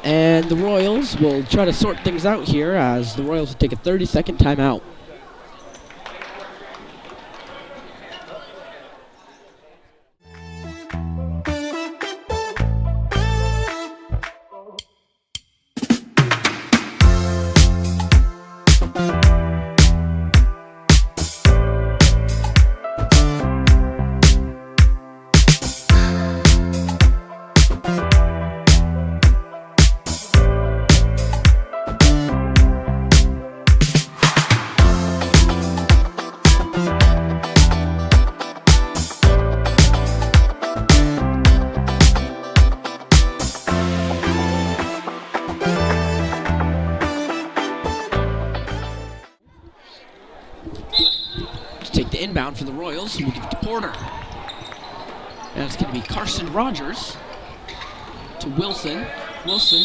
And the Royals will try to sort things out here as the Royals will take a 30-second timeout. to inbound for the Royals, who will give it to Porter. And it's going to be Carson Rogers to Wilson. Wilson.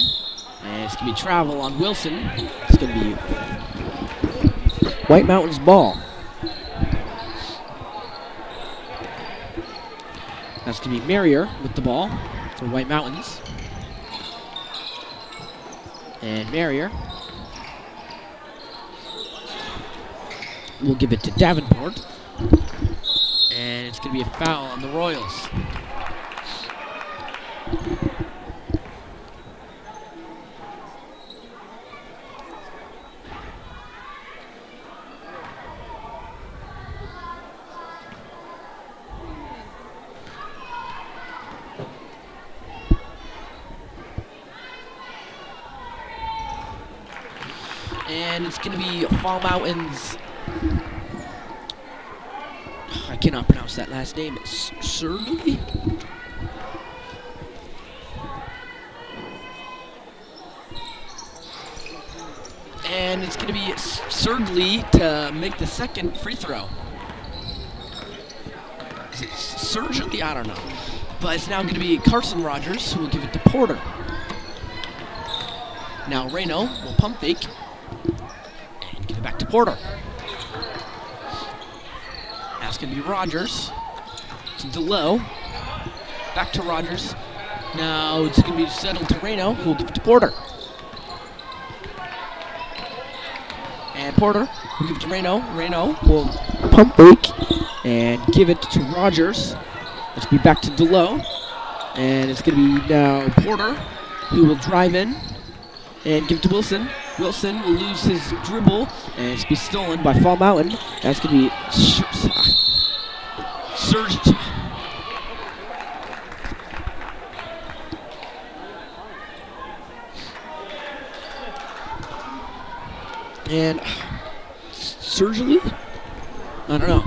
And it's going to be travel on Wilson. It's going to be White Mountains ball. That's going to be Marrier with the ball for White Mountains. And Marrier will give it to Davenport. And it's going to be a foul on the Royals. And it's going to be Fall Mountains. I cannot pronounce that last name. It's Surdley. And it's going to be Surdley to make the second free throw. Is it Surdley? I don't know. But it's now going to be Carson Rogers who will give it to Porter. Now Reno will pump fake. Give it back to Porter. That's going to be Rogers. To DeLow. Back to Rogers. Now it's going to be settled to Reno, who will give it to Porter. And Porter will give it to Reno. Reno will pump fake and give it to Rogers. It's going to be back to DeLow. And it's going to be now Porter, who will drive in and give it to Wilson. Wilson will lose his dribble, and it's be stolen by Fall Mountain. That's going to be Surge. And Surgery? I don't know.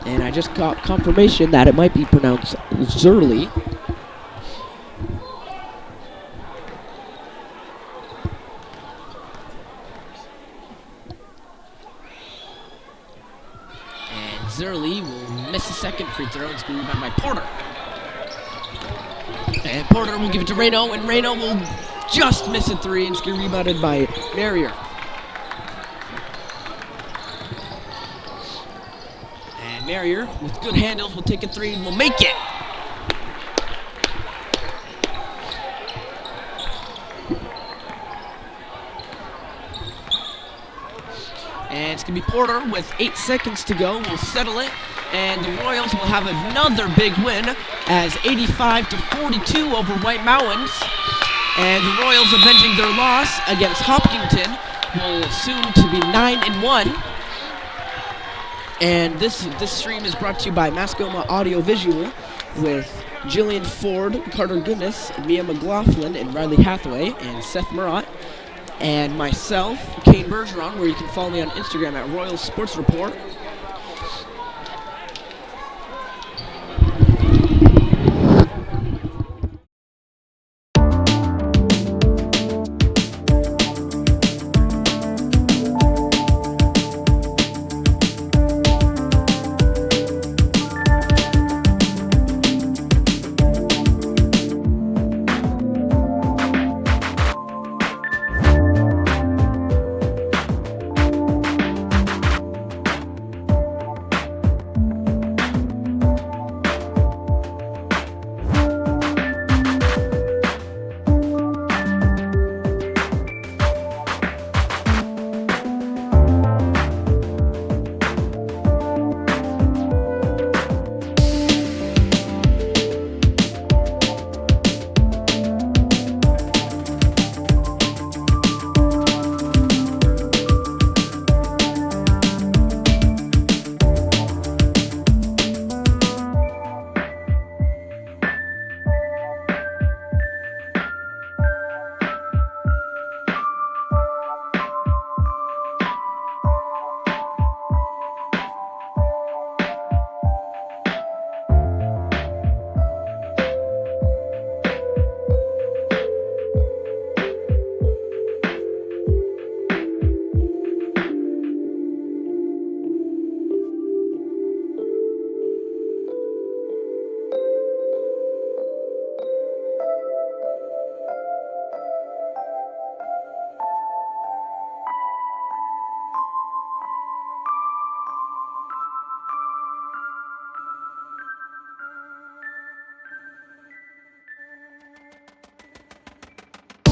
And I just got confirmation that it might be pronounced Zurley. And Zurley will miss the second free throw. It's going to be rebounded by Porter. And Porter will give it to Reno, and Reno will just miss a three, and it's going to be rebounded by Marrier. Marrier, with good handles, will take a three and will make it. And it's going to be Porter with 8 seconds to go. Will settle it. And the Royals will have another big win as 85-42 over White Mountains. And the Royals, avenging their loss against Hopkinton, will soon to be 9-1. And this stream is brought to you by Mascoma Audio Visual with Jillian Ford, Carter Goodness, Mia McLaughlin, and Riley Hathaway, and Seth Murat, and myself, Kane Bergeron, where you can follow me on Instagram at Royal Sports Report.